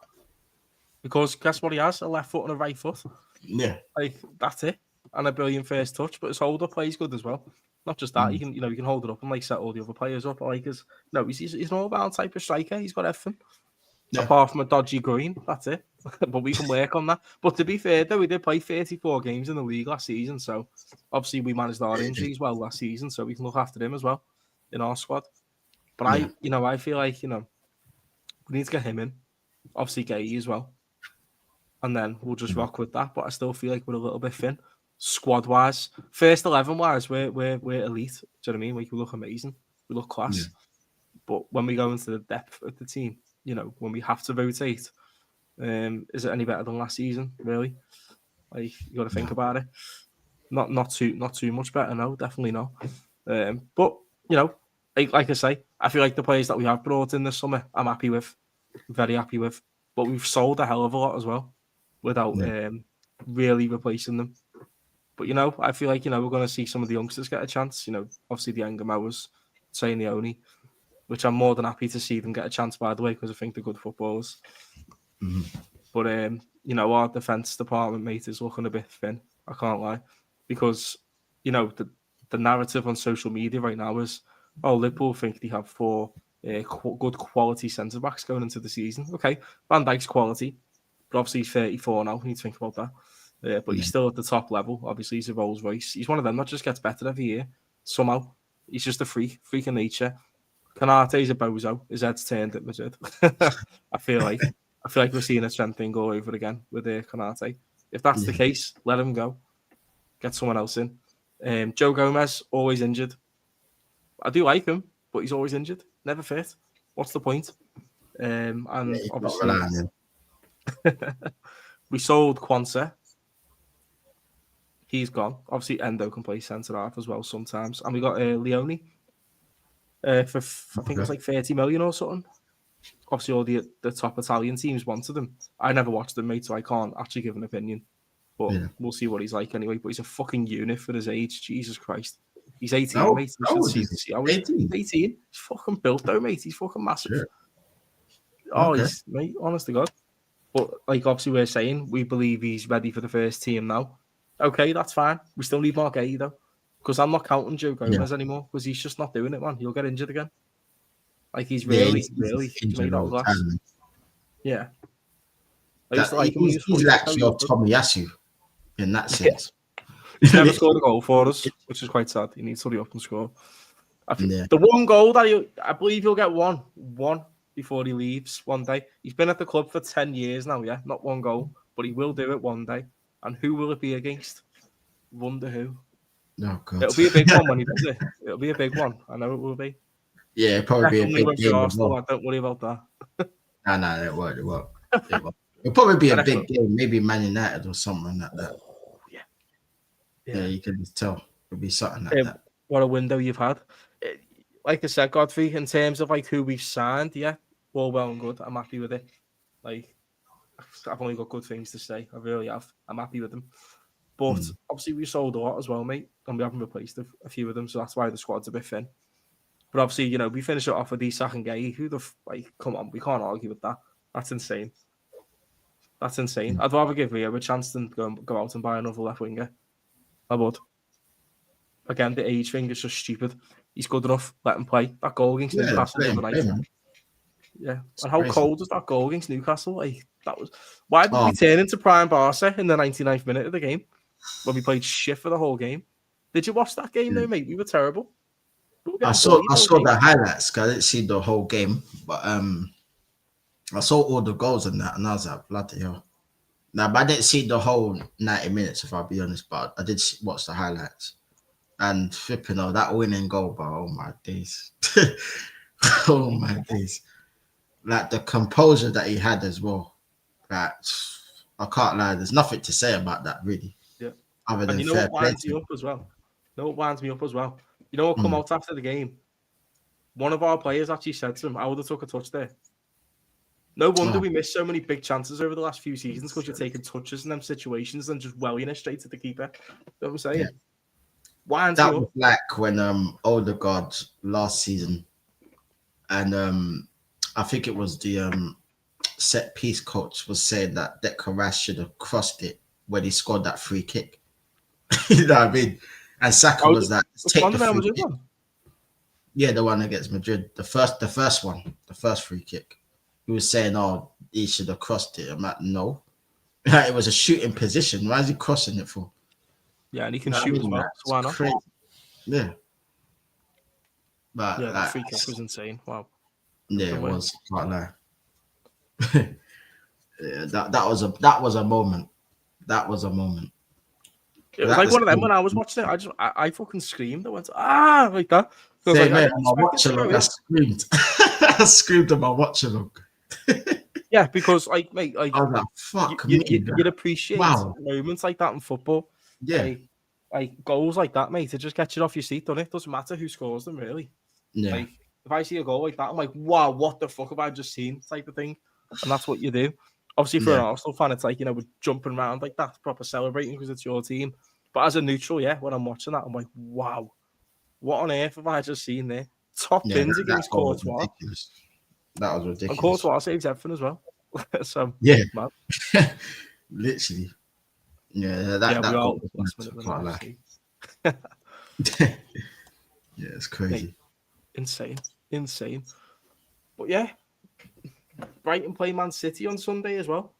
Because guess what he has? A left foot and a right foot. Yeah. Like, that's it. And a brilliant first touch, but his hold up play is good as well. Not just that, he can, you can hold it up and like set all the other players up. Like, he's an all-round type of striker. He's got everything. Yeah. Apart from a dodgy green, that's it. But we can work on that. But to be fair, though, we did play 34 games in the league last season, so obviously we managed our injuries well last season, so we can look after him as well in our squad. But I feel like we need to get him in. Obviously, Gay as well, and then we'll just rock with that. But I still feel like we're a little bit thin, squad wise. First 11 wise, we're elite. Do you know what I mean? We look amazing. We look class. Yeah. But when we go into the depth of the team, when we have to rotate, is it any better than last season? Really? Like, you got to think about it. Not too much better. No, definitely not. But like I say, I feel like the players that we have brought in this summer, I'm happy with, very happy with. But we've sold a hell of a lot as well, without really replacing them. But I feel like we're going to see some of the youngsters get a chance. Obviously the Engamowers, Saynioni, which I'm more than happy to see them get a chance, by the way, because I think they're good footballers. Mm-hmm. But our defence department, mate, is looking a bit thin. I can't lie, because the narrative on social media right now is, Liverpool think they have 4 good quality centre backs going into the season. Okay, Van Dijk's quality, but obviously he's 34 now. We need to think about that. But he's still at the top level. Obviously, he's a Rolls Royce. He's one of them that just gets better every year. Somehow, he's just a freak of nature. Konate's a bozo. His head's turned at Madrid. I feel like we're seeing a trend thing all over again with Konate. If that's the case, let him go. Get someone else in. Joe Gomez, always injured. I do like him, but he's always injured. Never fit. What's the point? And obviously, we sold Kwanzaa. He's gone. Obviously, Endo can play centre half as well sometimes. And we got Leone for I think it was like 30 million or something. Obviously, all the top Italian teams wanted him. I never watched him, mate, so I can't actually give an opinion. But we'll see what he's like anyway. But he's a fucking unit for his age. Jesus Christ. He's 18, mate. He's 18. He's fucking built, though, mate. He's fucking massive. Sure. Oh, he's, mate, honest to God. But, like, obviously, we're saying we believe he's ready for the first team now. Okay, that's fine. We still need Margay, though. Because I'm not counting Joe Gomez anymore. Because he's just not doing it, man. He'll get injured again. Like, he's really made out of glass. Yeah. I used to like him. He's like your Tomiyasu in that sense. He's never scored a goal for us, which is quite sad. He needs to hurry up and score. The one goal that I believe he'll get one before he leaves one day. He's been at the club for 10 years now, yeah? Not one goal, but he will do it one day. And who will it be against? Wonder who. Oh, God. It'll be a big one when he does it. It'll be a big one. I know it will be. Yeah, it'll probably be a big game. Arsenal, don't worry about that. No, it won't. It'll probably be a big game. Maybe Man United or something like that. Oh, yeah, you can just tell. It'll be something like that. What a window you've had. Like I said, Godfrey, in terms of like who we've signed, all well and good. I'm happy with it. Like, I've only got good things to say. I really have. I'm happy with them. But obviously, we sold a lot as well, mate, and we haven't replaced a few of them, so that's why the squad's a bit thin. But obviously, we finish it off with Isak and Gay. Come on, we can't argue with that. That's insane. I'd rather give Rio a chance than go out and buy another left winger. I would. Again, the age thing is just stupid. He's good enough. Let him play. That goal against Newcastle the other night. Yeah. And how cold was that goal against Newcastle? Like, that was. Why did we turn into prime Barca in the 99th minute of the game when we played shit for the whole game? Did you watch that game though, mate? We were terrible. I saw the highlights because I didn't see the whole game, but I saw all the goals in that, and I was like, bloody hell. Now, but I didn't see the whole 90 minutes, if I'll be honest, but I did watch the highlights. And flipping out that winning goal, bro, oh my days. Oh my days. Like the composure that he had as well. Like, I can't lie, there's nothing to say about that, really. Yeah. Other than what winds me up as well? You know what come out after the game? One of our players actually said to him, I would have took a touch there. No wonder we missed so many big chances over the last few seasons because you're taking touches in them situations and just welling it straight to the keeper. You know what I'm saying? Yeah. That was like when Odegaard last season, and I think it was the set piece coach was saying that Declan Rice should have crossed it when he scored that free kick. You know what I mean? And Saka was like, take the free kick. Yeah, the one against Madrid. The first one, the first free kick. He was saying, oh, he should have crossed it. I'm like, no. Like, it was a shooting position. Why is he crossing it for? Yeah, and he can shoot as well. So why not? Crazy. Yeah. But yeah, the free kick was insane. Wow. Yeah, it was. Can't lie. Yeah, that was a moment. That was a moment. It was like one of them when I was watching it. I fucking screamed. I went like that. I screamed. I screamed on my watch along. Yeah, because like, mate, like, I was like, fuck you'd appreciate moments like that in football. Yeah, like goals like that, mate. It just gets you off your seat, doesn't it? Doesn't matter who scores them, really. Yeah. Like, if I see a goal like that, I'm like, wow, what the fuck have I just seen? Type of thing, and that's what you do. Obviously, for an Arsenal fan, it's like, you know, we're jumping around like that, proper celebrating because it's your team. But as a neutral, yeah, when I'm watching that, I'm like, wow, what on earth have I just seen there? Top bins against Courtois. That was ridiculous. And Courtois saves everything as well. So yeah, literally. Yeah, that goal was yeah, it's crazy. Insane. But yeah, Brighton play Man City on Sunday as well.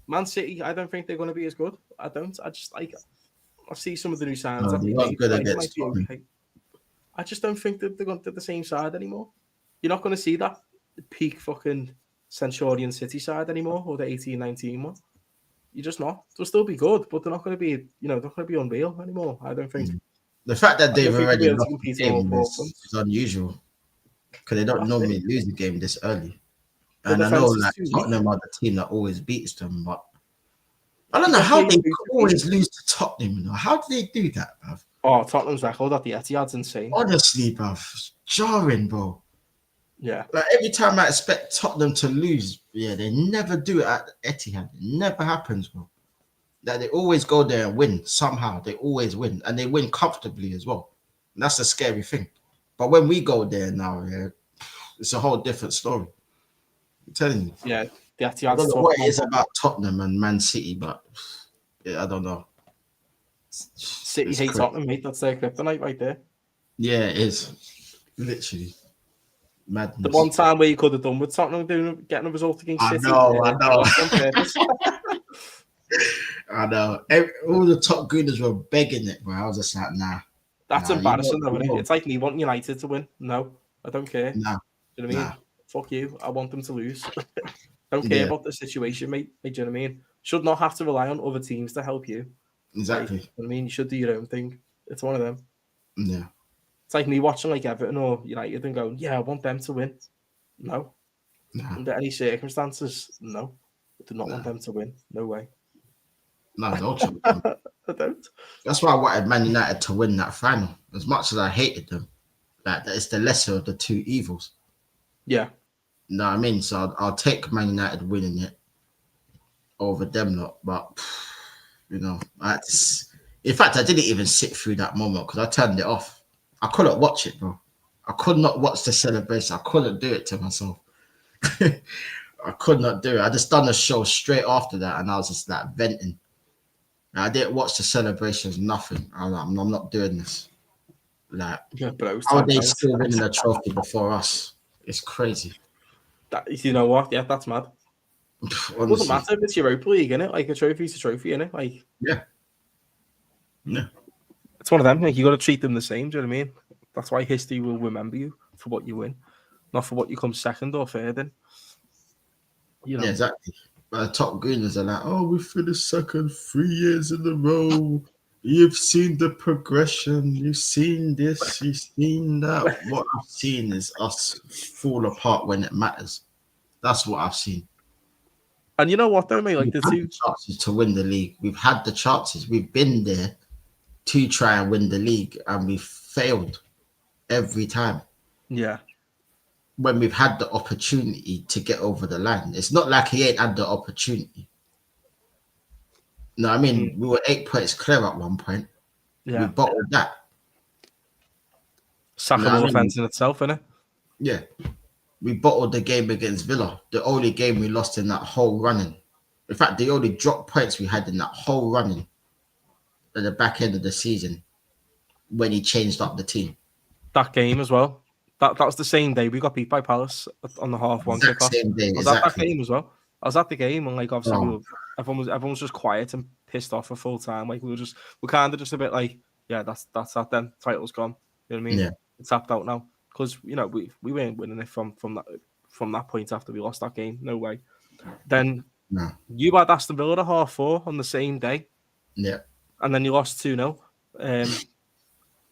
Man City, I don't think they're going to be as good. I just like, I see some of the new signs. I just don't think that they're going to the same side anymore. You're not going to see that peak fucking Centurion City side anymore, or the 18-19 one. You're just not. They'll still be good, but they're not going to be, you know, they're not going to be unreal anymore. I don't think. The fact that they've already lost the game is unusual, because they don't normally lose a game this early. And I know like Tottenham are the team that always beats them, but I don't know how they always lose to Tottenham. You know? How do they do that, bruv? Oh, Tottenham's record at the Etihad's insane. Honestly, bruv, jarring, bro. Yeah. Like every time I expect Tottenham to lose, yeah, they never do it at Etihad. It never happens, bro. That they always go there and win somehow. They always win, and they win comfortably as well. And that's the scary thing. But when we go there now, yeah, it's a whole different story. I'm telling you. Yeah, the Etihad's I don't know what it is about Tottenham and Man City, but yeah, I don't know. City hate Tottenham, mate. That's their kryptonite right there. Yeah, it is. Literally. Madness. The one time where you could have done with Tottenham getting a result against City. I know. I know. All the top gooners were begging it, bro. I was just like, nah. That's embarrassing, though, isn't it? It's like me wanting United to win. No, I don't care. No. Do you know what I mean? Fuck you. I want them to lose. Don't care about the situation, mate. Do you know what I mean? Should not have to rely on other teams to help you. Exactly. Like, I mean, you should do your own thing. It's one of them. Yeah. It's like me watching like Everton or United and going, yeah, I want them to win. No. Under any circumstances, no. I do not want them to win. No way. No, don't. I don't. That's why I wanted Man United to win that final. As much as I hated them, like it's the lesser of the two evils. Yeah. You know what I mean? So I'll take Man United winning it over them lot. But, you know, in fact, I didn't even sit through that moment because I turned it off. I couldn't watch it, bro. I could not watch the celebration. I couldn't do it to myself. I could not do it. I just done the show straight after that, and I was just like venting. I didn't watch the celebrations, nothing. I'm not doing this. Like, how are they still winning the trophy before us? It's crazy. You know what? Yeah, that's mad. It doesn't matter if it's Europa League, innit? Like, a trophy's a trophy, innit? Like, yeah. It's one of them. Like, you got to treat them the same. Do you know what I mean? That's why history will remember you for what you win, not for what you come second or third in. You know? Yeah, exactly. But the top gooners are like, oh, we finished second 3 years in a row. You've seen the progression. You've seen this. You've seen that. What I've seen is us fall apart when it matters. That's what I've seen. And you know what, though, mate? Like, the two chances to win the league. We've had the chances. We've been there to try and win the league, and we've failed every time. Yeah. When we've had the opportunity to get over the line. It's not like he ain't had the opportunity. No, I mean, we were 8 points clear at one point. Yeah. We bottled that. Sackable offense in itself, innit? Yeah. we bottled the game against Villa. The only game we lost in that whole running. In fact, the only drop points we had in that whole running at the back end of the season when he changed up the team. That game as well. That was the same day we got beat by Palace on the half-1 Exact kickoff. same day, I was at that exactly. game as well. I was at the game and like obviously Oh. everyone was just quiet and pissed off for full time. Like we're kind of just a bit like, yeah, that's that then. Title's gone. You know what I mean? Yeah. It's tapped out now. Because we weren't winning it from that point after we lost that game. No way. Then you had Aston Villa at 4:30 on the same day. Yeah. And then you lost 2-0.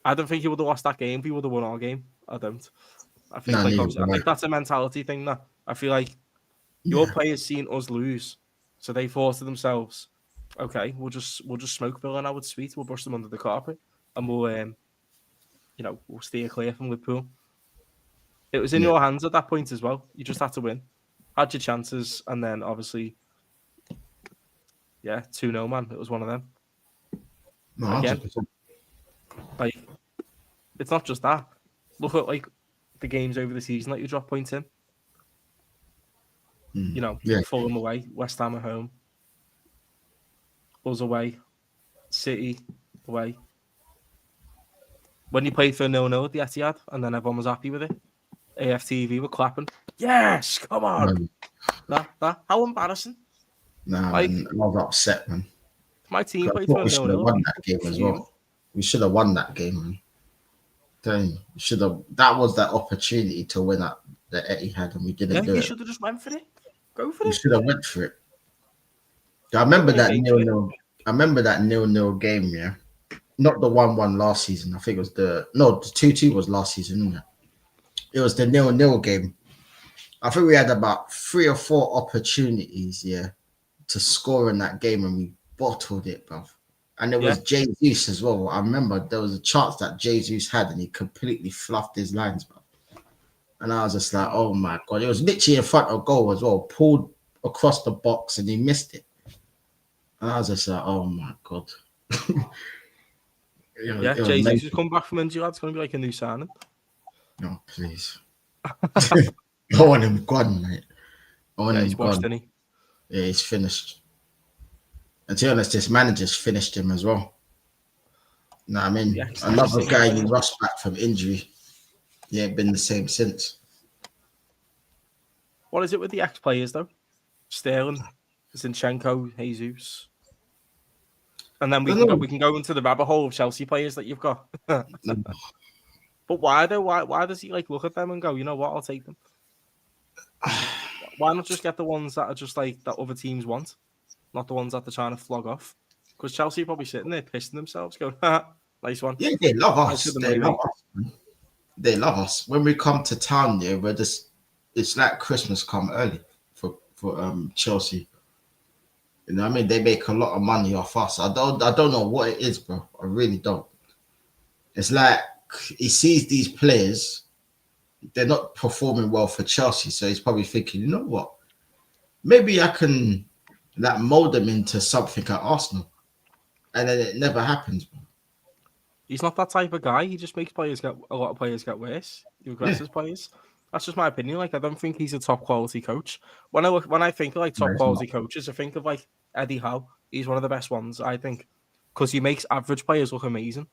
I don't think you would have lost that game if you would have won our game. I don't. I think I think that's a mentality thing now. I feel like your players seen us lose, so they thought to themselves, "Okay, we'll just smoke Villa now with sweet. We'll brush them under the carpet, and we'll we'll steer clear from Liverpool." It was in your hands at that point as well. You just had to win, had your chances, and then obviously, 2-0, man. It was one of them. No, again, like it's not just that. Look at like the games over the season that you drop points in. Fulham away, West Ham at home, us away, City away. When you played for 0-0 at the Etihad, and then everyone was happy with it, AFTV were clapping. Yes, come on. That how embarrassing. Nah, like, man, I was upset, man. My team played for 0-0. We should have won that game as well. We should have won that game, man. Dang, should have. That was that opportunity to win at the Etihad, and we didn't do it. You should have just went for it. Go for it. We should have went for it. I remember that 0-0. I remember that 0-0 game. Yeah, not the 1-1 last season. I think it was the 2-2 was last season, isn't it? It was the 0-0 game. I think we had about 3 or 4 opportunities, to score in that game, and we bottled it, bro. And it was Jesus as well. I remember there was a chance that Jesus had, and he completely fluffed his lines, bro. And I was just like, oh my God. It was literally in front of goal as well, pulled across the box, and he missed it. And I was just like, oh my God. Jesus has come back from injury. It's going to be like a new signing. No, please. I want him gone, mate. I want him washed, gone. Isn't he? Yeah, he's finished. And to be honest, this manager's finished him as well. No, I mean, another guy you rushed back from injury. He ain't been the same since. What is it with the ex-players, though? Sterling, Zinchenko, Jesus. And then we can go into the rabbit hole of Chelsea players that you've got. But why, though? Why does he look at them and go, you know what, I'll take them? Why not just get the ones that are just like that other teams want? Not the ones that they're trying to flog off. Because Chelsea are probably sitting there pissing themselves, going, nice one. Yeah, they love us. They love us. When we come to town, we're just, it's like Christmas come early for Chelsea. You know what I mean? They make a lot of money off us. I don't know what it is, bro. I really don't. It's like he sees these players, they're not performing well for Chelsea. So he's probably thinking, you know what? Maybe I can mold them into something at Arsenal, and then it never happens. He's not that type of guy. He just makes a lot of players get worse. He regresses players. That's just my opinion. I don't think he's a top quality coach. When I think of top quality coaches, I think of Eddie Howe. He's one of the best ones, I think, because he makes average players look amazing.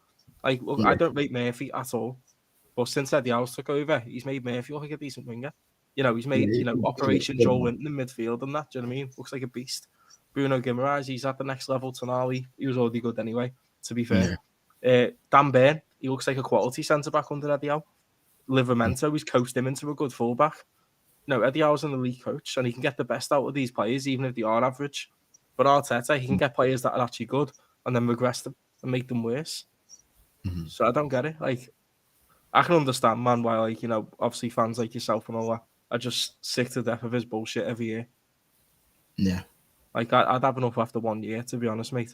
I don't rate Murphy at all, but since Eddie Howe took over, he's made Murphy look like a decent winger. He's made Operation Joe Linton in midfield and that. Do you know what I mean? Looks like a beast. Bruno Guimaraes, he's at the next level. Tonali, he was already good anyway, to be fair. Dan Burn, he looks like a quality centre-back under Eddie Howe. Livramento, he's coached him into a good full-back. Eddie Howe's an elite coach, and he can get the best out of these players, even if they are average. But Arteta, he can get players that are actually good and then regress them and make them worse. Mm-hmm. So I don't get it. I can understand, man, why, obviously fans like yourself and all that are just sick to death of his bullshit every year. Yeah. I'd have enough after 1 year, to be honest, mate.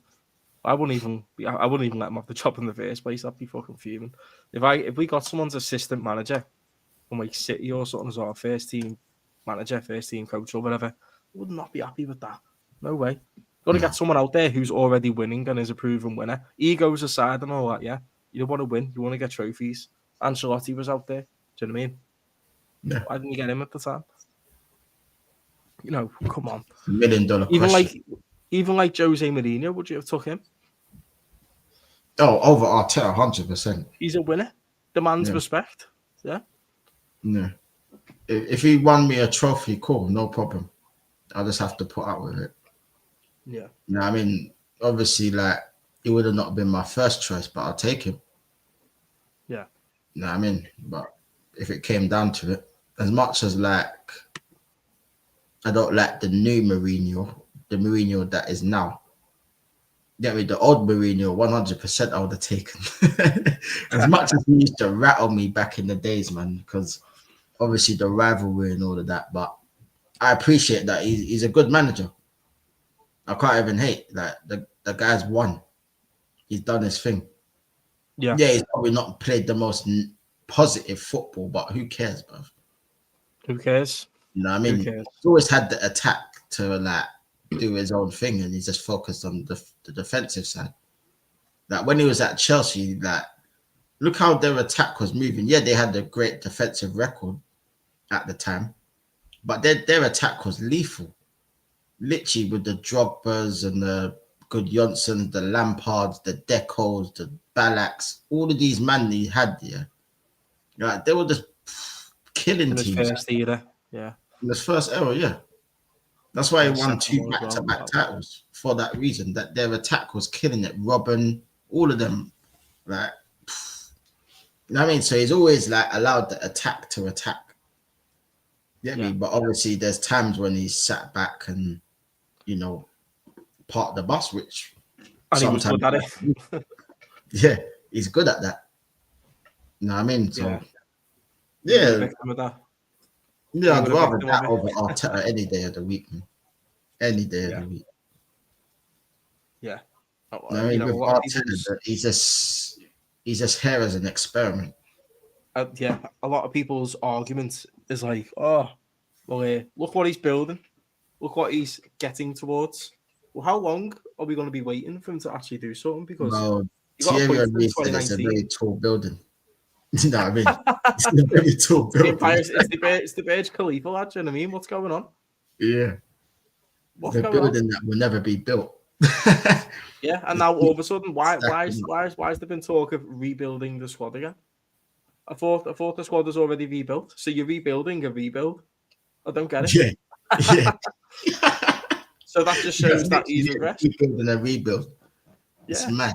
I wouldn't even let him off the job in the first place. I'd be fucking fuming. If we got someone's assistant manager from City or something as our first team manager, first team coach or whatever, I would not be happy with that. No way. Got to get someone out there who's already winning and is a proven winner. Egos aside and all that, yeah. You don't want to win. You want to get trophies. Ancelotti was out there. Do you know what I mean? Yeah. Why didn't you get him at the time? You know, come on. $1 million Even question. like Jose Mourinho, would you have took him? Oh, over Arteta, 100%. He's a winner. Demands Yeah. respect. Yeah. Yeah. If he won me a trophy, cool, no problem. I'll just have to put up with it. Yeah. You know what I mean? Obviously, like, he would have not been my first choice, but I'll take him. Yeah. You know what I mean? But if it came down to it, as much as like I don't like the new Mourinho, the Mourinho that is now. Get me the old Mourinho, 100% I would have taken. As much as he used to rattle me back in the days, man, because obviously the rivalry and all of that. But I appreciate that he's a good manager. I can't even hate that the guy's won. He's done his thing. Yeah. Yeah, he's probably not played the most positive football, but who cares, bro? Who cares? You know what I mean? cares? He's always had the attack to like do his own thing, and he's just focused on the defensive side. Like when he was at Chelsea, like look how their attack was moving. Yeah, they had a great defensive record at the time, but their attack was lethal. Literally with the Drogbas and the Good Johnsons, the Lampards, the Decos, the Ballacks, all of these men he had there. Like they were just killing In his teams first era. Yeah. in his first era. Yeah, that's why he And won second 2 one as well, back-to-back well. titles for that reason. That their attack was killing it. Robin, all of them, like. You know what I mean? So he's always like allowed the attack to attack. Yeah, Yeah. but obviously there's times when he's sat back and parked the bus, which And he was good at it. yeah, he's good at that. You know what I mean? So Yeah. yeah, A victim of that. I'd a rather victim that of over Arteta any day of the week, man. Any day of the week. Yeah. You know what I mean? With a lot of Arteta, he's just here as an experiment. a lot of people's argument is like, oh, well, look what he's building. Look what he's getting towards. Well, how long are we going to be waiting for him to actually do something? Because Well, he got Thierry appointed in Henry said it's a 2019. very tall building. You know what I mean? It's a very tall building. It's the Burj Khalifa, lad. Do you know what I mean? What's going on? Yeah. What's The going building on? that will never be built. Yeah, and now all of a sudden, why has there been talk of rebuilding the squad again? I thought the squad was already rebuilt. So you're rebuilding a rebuild. I don't get it. Yeah. So that just shows that he's aggressive. Rebuilding a rebuild. It's Yeah. mad.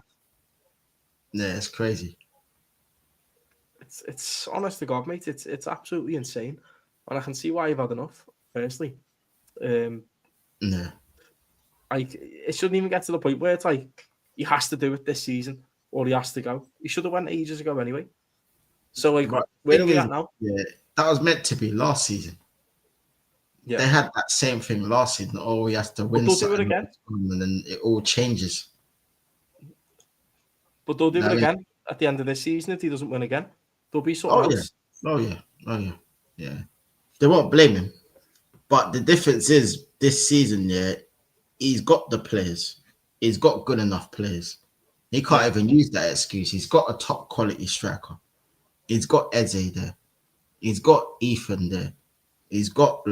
Yeah, it's crazy. It's honest to God, mate. It's absolutely insane, and I can see why you've had enough. Personally, Yeah. like it shouldn't even get to the point where it's like he has to do it this season or he has to go. He should have went ages ago anyway. So like, But where are thing we is, at now? Yeah, that was meant to be last season. Yeah, They had that same thing last season. Oh, we have to win they'll do it something again. and then it all changes. But they'll do No, it I mean- again at the end of this season if he doesn't win again. There'll be something else. Oh yeah. They won't blame him. But the difference is this season, yeah, he's got the players. He's got good enough players. He can't even use that excuse. He's got a top quality striker. He's got Eze there. He's got Ethan there. He's got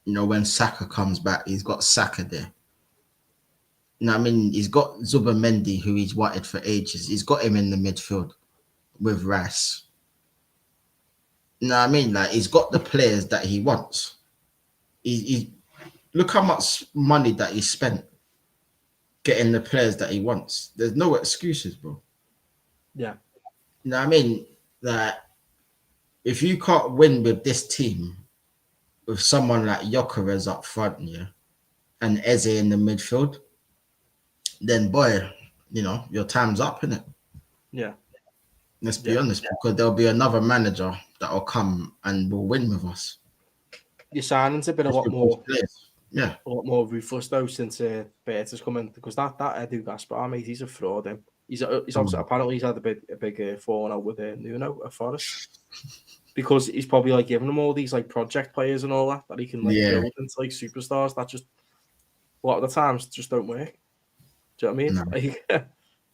when Saka comes back, he's got Saka there. You know what I mean? He's got Zubimendi, who he's wanted for ages. He's got him in the midfield with Rice. You know what I mean? Like he's got the players that he wants. He look how much money that he spent getting the players that he wants. There's no excuses, bro. Yeah. You know what I mean? That if you can't win with this team, with someone like Gyökeres up front, yeah, and Eze in the midfield, then boy, your time's up, innit? Yeah. Let's be honest, because there'll be another manager that will come and will win with us. Your signings have been a lot more ruthless though since Bert has come in, because that Edu Gaspar, mate, he's a fraud. He's also apparently he's had a big falling out with Nuno at Forest, because he's probably like giving them all these like project players and all that he can build into like superstars that just a lot of the times just don't work. Do you know what I mean?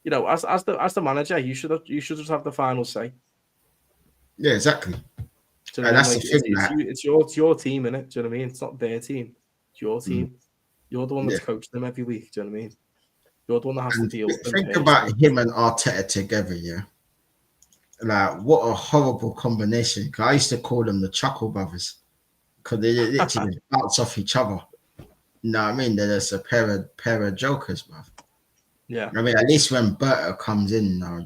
No. Like, as the manager, you should just have the final say. Yeah, exactly. Do you know And what I that's mean? the Like, thing, like, it's your team, innit? Do you know what I mean? It's not their team. It's your mm, team. You're the one yeah. that's coaching them every week. Do you know what I mean? You're the one that has to And deal with them think about personally. him and Arteta together, yeah. Like, what a horrible combination. 'Cause I used to call them the Chuckle Brothers because they literally just bounce off each other. You know what I mean? They're just a pair of jokers, bro. Yeah. I mean, at least when Berta comes in now,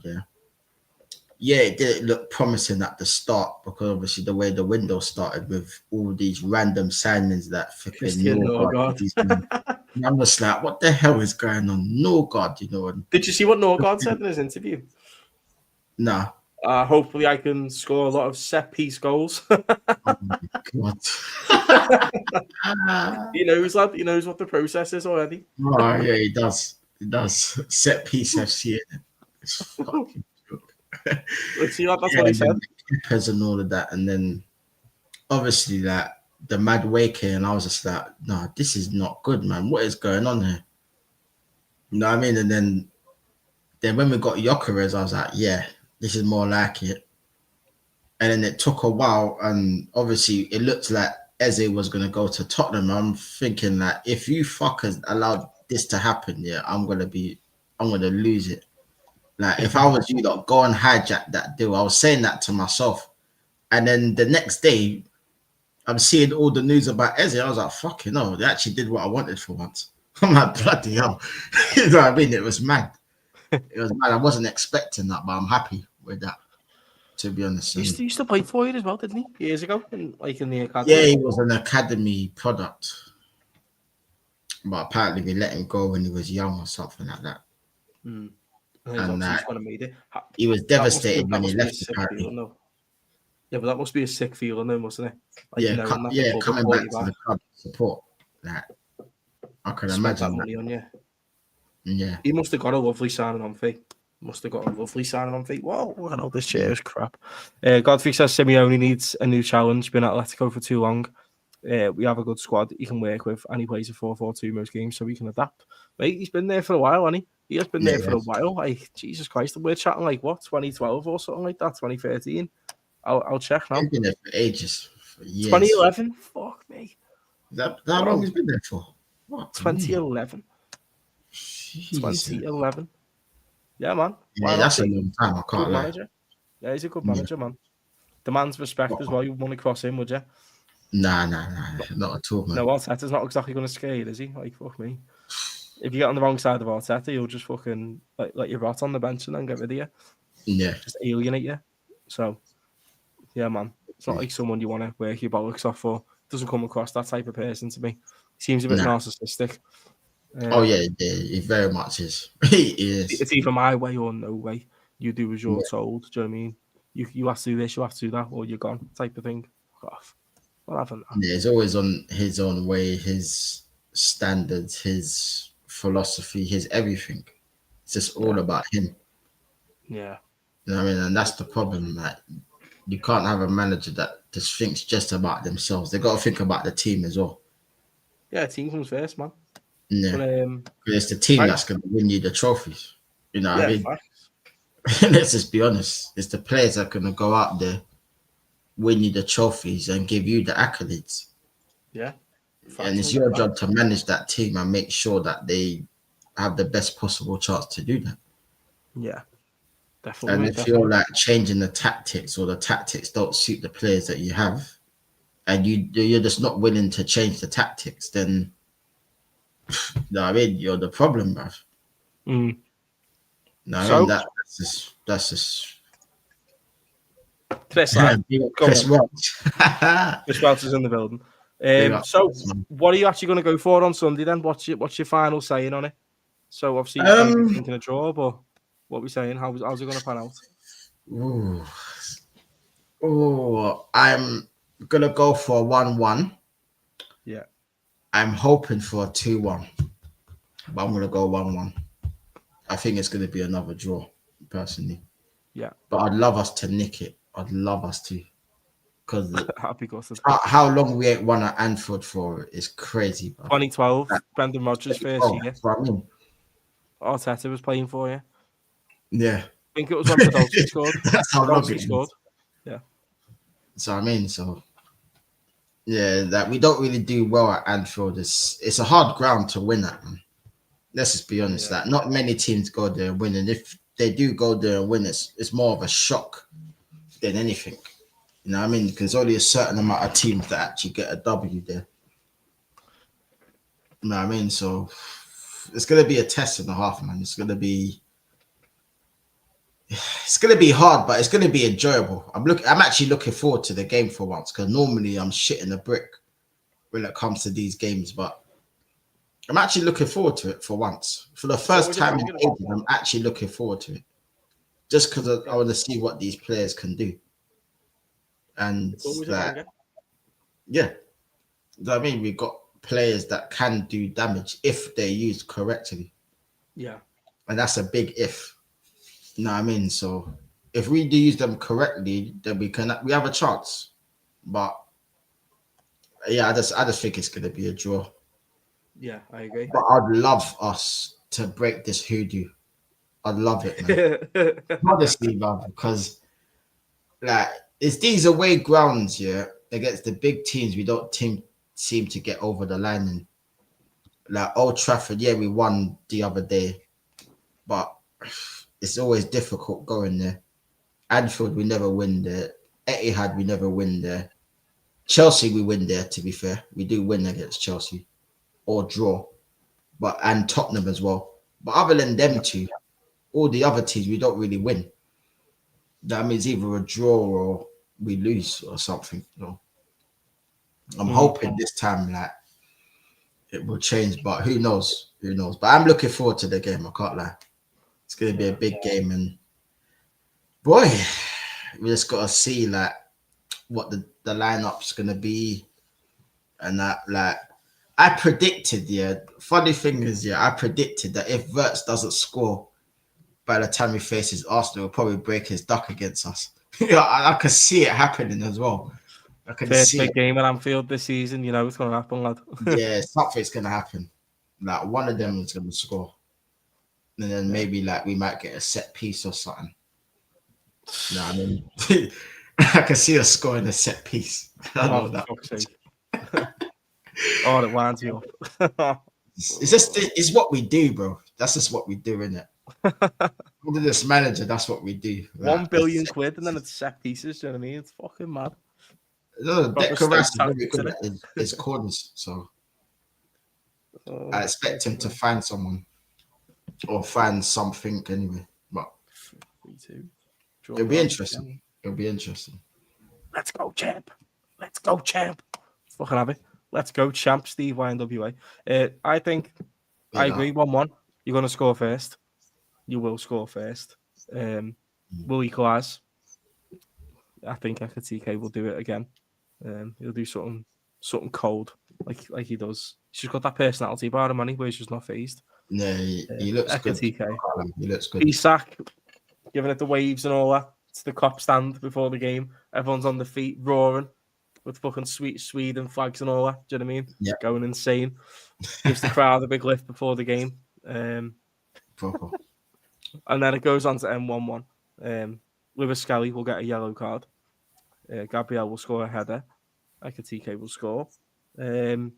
yeah, it didn't look promising at the start because obviously the way the window started with all these random signings that flipping Christian Norgard. And I'm just like, what the hell is going on? Norgard, you know? And Did you see what Norgard said in his interview? nah, Hopefully, I can score a lot of set piece goals. oh my god. He knows that. He knows what the process is already. Oh yeah, he does. He does. Set piece FC. It's fucking joke. Let's see, that's Yeah, what he and said. then the kickers and all of that, and then obviously like the mad wake and I was just like, no, this is not good, man. What is going on here? You know what I mean? And then when we got Gyökeres, I was like, yeah, this is more like it. And then it took a while, and obviously it looked like Eze was gonna go to Tottenham. I'm thinking that if you fuckers allowed this to happen, yeah, I'm gonna lose it. Like if I was you, lot, go and hijack that deal. I was saying that to myself, and then the next day, I'm seeing all the news about Eze. I was like, fucking no, they actually did what I wanted for once. I'm like, bloody hell. You know what I mean? It was mad. It was mad. I wasn't expecting that, but I'm happy with that, to be honest. He used to play for you as well, didn't he? Years ago, in the academy. Yeah, he was an academy product. But apparently we let him go when he was young or something like that. Mm. And made it. he was devastated when he left. Yeah, but that must be a sick feeling, though, mustn't it? Like, coming back to the club support. Like, I can imagine that. Money on you. Yeah, he must have got a lovely signing on fee. Whoa, I know this chair is crap. Godfrey says Simeone needs a new challenge. Been at Atletico for too long. We have a good squad he can work with, and he plays a 4-4-2 most games, so he can adapt. Mate, he's been there for a while, hasn't he? He has been there for a while. Like, Jesus Christ, we're chatting like what, 2012 or something like that, 2013. I'll check now. He's been there for ages, for years. 2011. Fuck me. That long he's been there for? What? 2011. 2011. Yeah, man. Yeah, that's a long time. I can't lie. Manager. Yeah, he's a good manager, man. Demands respect as well. You want to cross him, would you? Nah, not at all, man. No, Arteta's not exactly going to scare you, is he? Like, fuck me. If you get on the wrong side of Arteta, you'll just fucking let you rot on the bench and then get rid of you. Yeah. Just alienate you. So, yeah, man. It's not like someone you want to work your bollocks off for. Doesn't come across that type of person to me. He seems a bit narcissistic. Oh, yeah, he very much is. He is. It's either my way or no way. You do as you're told. Do you know what I mean? You have to do this, you have to do that, or you're gone, type of thing. Fuck off. Not having that. Yeah, he's always on his own way, his standards, his philosophy, his everything. It's just all about him. Yeah. You know what I mean? And that's the problem. Like, you can't have a manager that just thinks just about themselves. They got to think about the team as well. Yeah, team comes first, man. Yeah. But, it's the team that's going to win you the trophies. You know what I mean? Let's just be honest. It's the players that are going to go out there, win you the trophies and give you the accolades. Yeah. And it's your job to manage that team and make sure that they have the best possible chance to do that. Yeah. Definitely. And if you're like changing the tactics or the tactics don't suit the players that you have and you're just not willing to change the tactics, then you know what I mean, you're the problem, bruv. No, so, I mean, that's just Chris Welch. Chris Welch is in the building. So what are you actually going to go for on Sunday then? What's your final saying on it? So obviously you're thinking a draw, but what are we saying? How's it going to pan out? I'm going to go for a 1-1. Yeah. I'm hoping for a 2-1, but I'm going to go 1-1. I think it's going to be another draw, personally. Yeah. But I'd love us to nick it. I'd love us to. Because how long we ain't won at Anfield for is crazy. Bro. 2012, Brendan Rodgers' first year. That's what I mean. Arteta was playing for you. Yeah. I think it was when Podolski scored. That's how long he scored. Yeah. So I mean, so yeah, that we don't really do well at Anfield. It's a hard ground to win at, man. Let's just be honest. Yeah. That not many teams go there and win, and if they do go there and win, it's more of a shock than anything. You know what I mean? Because only a certain amount of teams that actually get a W there. You know what I mean? So it's gonna be a test and a half, man. It's gonna be hard, but it's gonna be enjoyable. I'm actually looking forward to the game for once, because normally I'm shitting a brick when it comes to these games, but I'm actually looking forward to it for once. For the first time in ages, I'm actually looking forward to it. Just because I want to see what these players can do. And that, yeah. I mean, we've got players that can do damage if they're used correctly. Yeah. And that's a big if. You know what I mean? So if we do use them correctly, then we have a chance. But yeah, I just think it's gonna be a draw. Yeah, I agree. But I'd love us to break this hoodoo. I'd love it, man. Honestly, man, because like it's these away grounds, yeah, against the big teams we don't seem to get over the line in. Like Old Trafford, yeah, we won the other day, but it's always difficult going there. Anfield, we never win there. Etihad, we never win there. Chelsea, we win there, to be fair. We do win against Chelsea or draw, and Tottenham as well. But other than them two, all the other teams, we don't really win. That means either a draw or we lose or something. You know? I'm hoping this time like it will change, but who knows? Who knows? But I'm looking forward to the game. I can't lie. It's going to be a big game, and boy, we just got to see like what the lineup's going to be, and that like I predicted. Yeah, funny thing is, I predicted that if Wirtz doesn't score by the time he faces Arsenal, he'll probably break his duck against us. I can see it happening as well. I can First see big it. game at Anfield this season, you know it's going to happen, lad. Yeah, something's going to happen. Like one of them is going to score. And then maybe like we might get a set piece or something. You know what I mean? I can see us scoring a set piece. I know that. Oh, it winds you up. It's what we do, bro. That's just what we do, innit? Under this manager, that's what we do. Like, £1 billion and then it's set pieces, do you know what I mean? It's fucking mad. No, Declan Rice is very good at his corners, so I expect him to find someone or find something anyway. But 3-2. It'll be interesting. It'll be interesting. Let's go, champ. Let's go, champ. Fucking have it. Let's go, champ. Steve YNWA. I think I agree. 1-1. You're going to score first. You will score first. We'll equalise. I think Ekitike will do it again. He'll do something cold like he does. She's got that personality about him, money where he's just not phased. No, he looks Ekitike. good. He looks good. Isak, giving it the waves and all that. It's the cop stand before the game. Everyone's on the feet, roaring with fucking sweet Sweden flags and all that. Do you know what I mean? Yeah. Going insane. Gives the crowd a big lift before the game. Proper. And then it goes on to end 1-1. Lewis Skelly will get a yellow card. Gabriel will score a header. Ekitike will score. And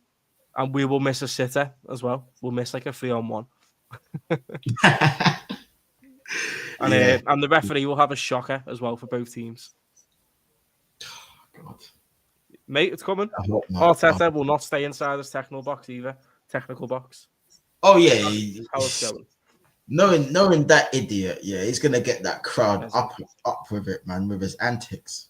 we will miss a sitter as well. We'll miss like a 3-on-1. And the referee will have a shocker as well for both teams. God. Mate, it's coming. Arteta will not stay inside his technical box either. Technical box. Oh yeah, how it's going. Knowing that idiot, he's gonna get that crowd up with it, man, with his antics,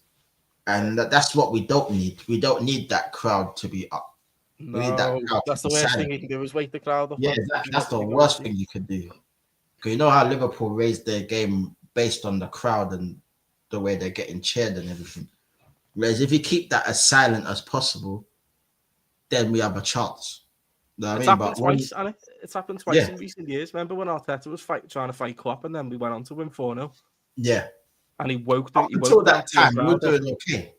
and that's what we don't need. We don't need that crowd to be up. No, we need that crowd that's the worst thing you can do is wake the crowd up. Yeah, that's the worst thing you can do. Because you know how Liverpool raised their game based on the crowd and the way they're getting cheered and everything. Whereas if you keep that as silent as possible, then we have a chance. You know what I mean? Happened twice, and it's happened twice in recent years. Remember when Arteta was trying to fight Klopp, and then we went on to win 4-0. Yeah, and he woke until that time. We were doing okay.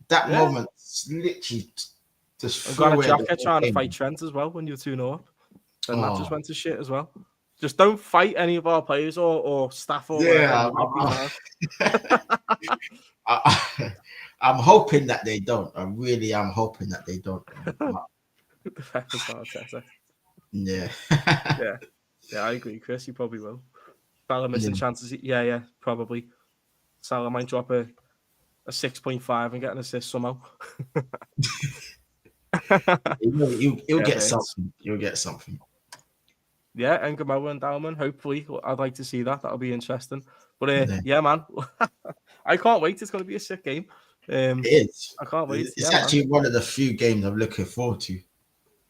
That moment, literally, just got a jacket trying to fight Trent as well when you were 2-0 up, and that just went to shit as well. Just don't fight any of our players or staff or I'm hoping that they don't. I really am hoping that they don't. But, The Peppers Arteta. yeah. Yeah, yeah, I agree, Chris. You probably will. Salah missing Yeah. chances. Yeah, probably. Salah might drop a 6.5 and get an assist somehow. You'll Yeah, get mate. something. You'll get something. Yeah, and Gamoa endowment. Hopefully, I'd like to see that. That'll be interesting. But Yeah. yeah, man, I can't wait. It's going to be a sick game. It is. I can't wait. It's Yeah, man. actually one of the few games I'm looking forward to.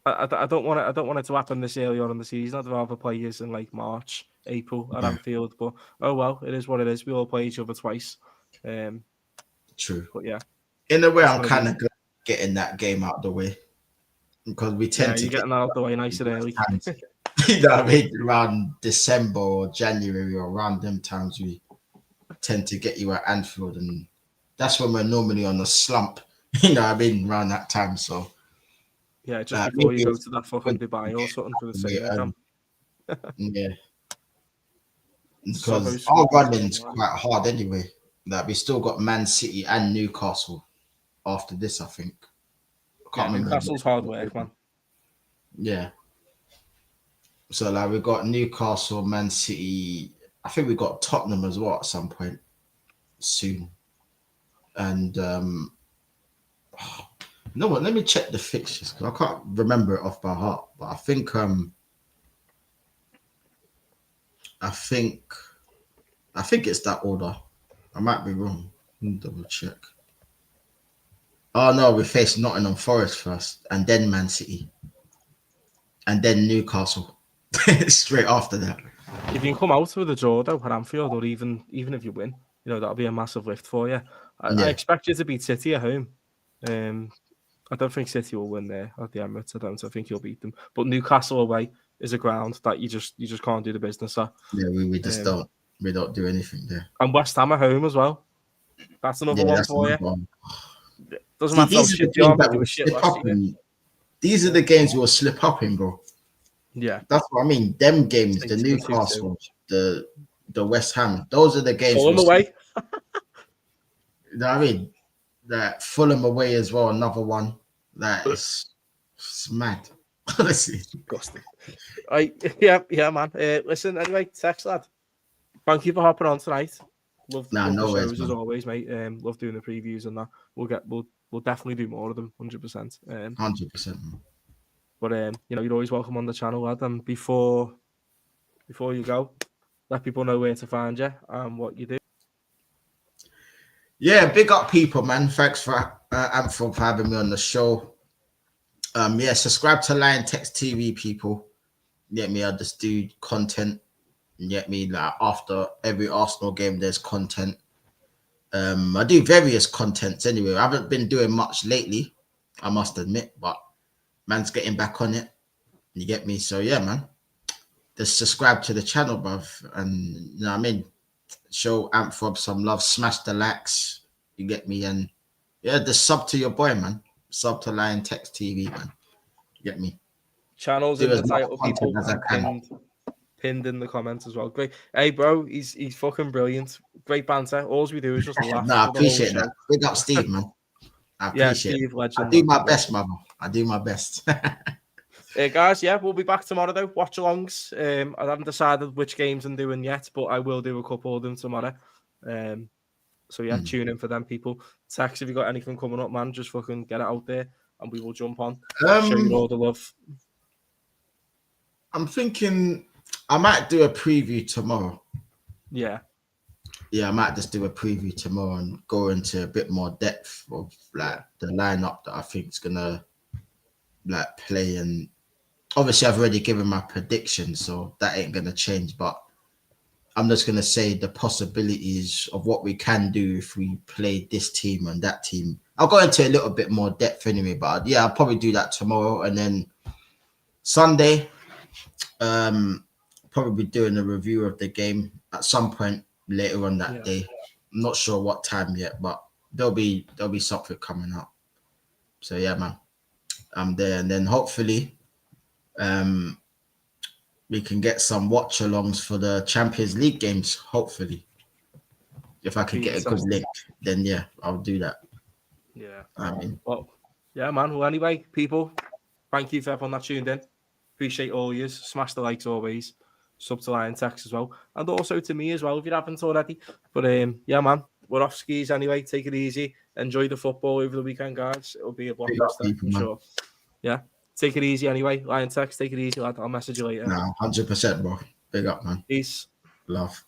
I don't want it. I don't want it to happen this early on in the season. I'd rather play years in like March, April at Yeah. Anfield. But oh well, it is what it is. We all play each other twice. True. But yeah, In a way, it's I'm gonna kind be- of glad getting that game out of the way because we yeah, tend to you're get getting that out the way nice and early. you know what I mean, around December or January or around them times we tend to get you at Anfield, and that's when we're normally on a slump. You know what I mean, around that time. So Yeah, just before you maybe go to that fucking Dubai or something for the training camp. yeah, because Supposed to our be running's Dubai. quite hard anyway. That we still got Man City and Newcastle after this, I think. I Yeah, can't remember. Newcastle's hard work, man. Yeah. So like we got Newcastle, Man City. I think we got Tottenham as well at some point soon. And no what? Let me check the fixtures because I can't remember it off by heart. But I think it's that order. I might be wrong. Let me double check. Oh no, we faced Nottingham Forest first, and then Man City, and then Newcastle straight after that. If you can come out with a draw though at Anfield, or even if you win, that'll be a massive lift for you. I Yeah. expect you to beat City at home. I don't think City will win there at the Emirates. I don't. I think you'll beat them. But Newcastle away is a ground that you just can't do the business at. Yeah, we just don't do anything there. And West Ham at home as well. That's another one for you. One. Doesn't See, matter how these are shit the you are. games that You were will shit slip last up year. in. These are the games we'll slip up in, bro. Yeah, That's what I mean. Them games, the Saints Newcastle, the West Ham, those are the games. Fulham we'll away. You know what I mean? That Fulham away as well, another one. That is mad. Honestly. Disgusting. Yeah, man. Listen, anyway, Tex lad. Thank you for hopping on tonight. Love the shows as always, mate. Love doing the previews and that. We'll definitely do more of them, 100%. 100%. But you're always welcome on the channel, lad. And before you go, let people know where to find you and what you do. Yeah, big up people, man. Thanks for Anfield for having me on the show. Subscribe to Lion Text TV, people. Get me, I just do content. Get me, like after every Arsenal game, there's content. I do various contents anyway. I haven't been doing much lately, I must admit, but man's getting back on it. You get me? So yeah, man. Just subscribe to the channel, bruv. And you know what I mean? Show Amphob some love, smash the likes. You get me? And yeah, just sub to your boy, man. Sub to Lion Text TV, man. You get me? Channels Do in the as much title, content people, as I and pinned in the comments as well. Great. Hey, bro, he's fucking brilliant. Great banter. All we do is just laugh. No, I appreciate that. Big up Steve, man. I appreciate Steve, it. legend. I do my best, mother. I do my best. Guys, yeah, we'll be back tomorrow though. Watch alongs. I haven't decided which games I'm doing yet, but I will do a couple of them tomorrow. So yeah, tune in for them, people. Tex, if you got anything coming up, man, just fucking get it out there and we will jump on. Show you all the love. I'm thinking I might do a preview tomorrow. Yeah. Yeah, I might just do a preview tomorrow and go into a bit more depth of like the lineup that I think is gonna like play. And obviously I've already given my prediction, so that ain't gonna change, but I'm just gonna say the possibilities of what we can do if we play this team and that team. I'll go into a little bit more depth anyway, but yeah, I'll probably do that tomorrow. And then Sunday, probably doing a review of the game at some point later on that day. I'm not sure what time yet, but there'll be something coming up. So yeah, man, I'm there. And then hopefully we can get some watch-alongs for the Champions League games, hopefully. If I can get a good link, then yeah, I'll do that. Yeah. I mean, Well, yeah, man. Well, anyway, people, thank you for everyone that tuned in. Appreciate all yous. Smash the likes always. Sub to Lion Text as well. And also to me as well, if you haven't already. But yeah, man. We're off skis anyway. Take it easy. Enjoy the football over the weekend, guys. It'll be a big up blockbuster, people, I'm man. sure. Yeah. Take it easy anyway. Lion Text, take it easy, lad. I'll message you later. No, 100%, bro. Big up, man. Peace. Love.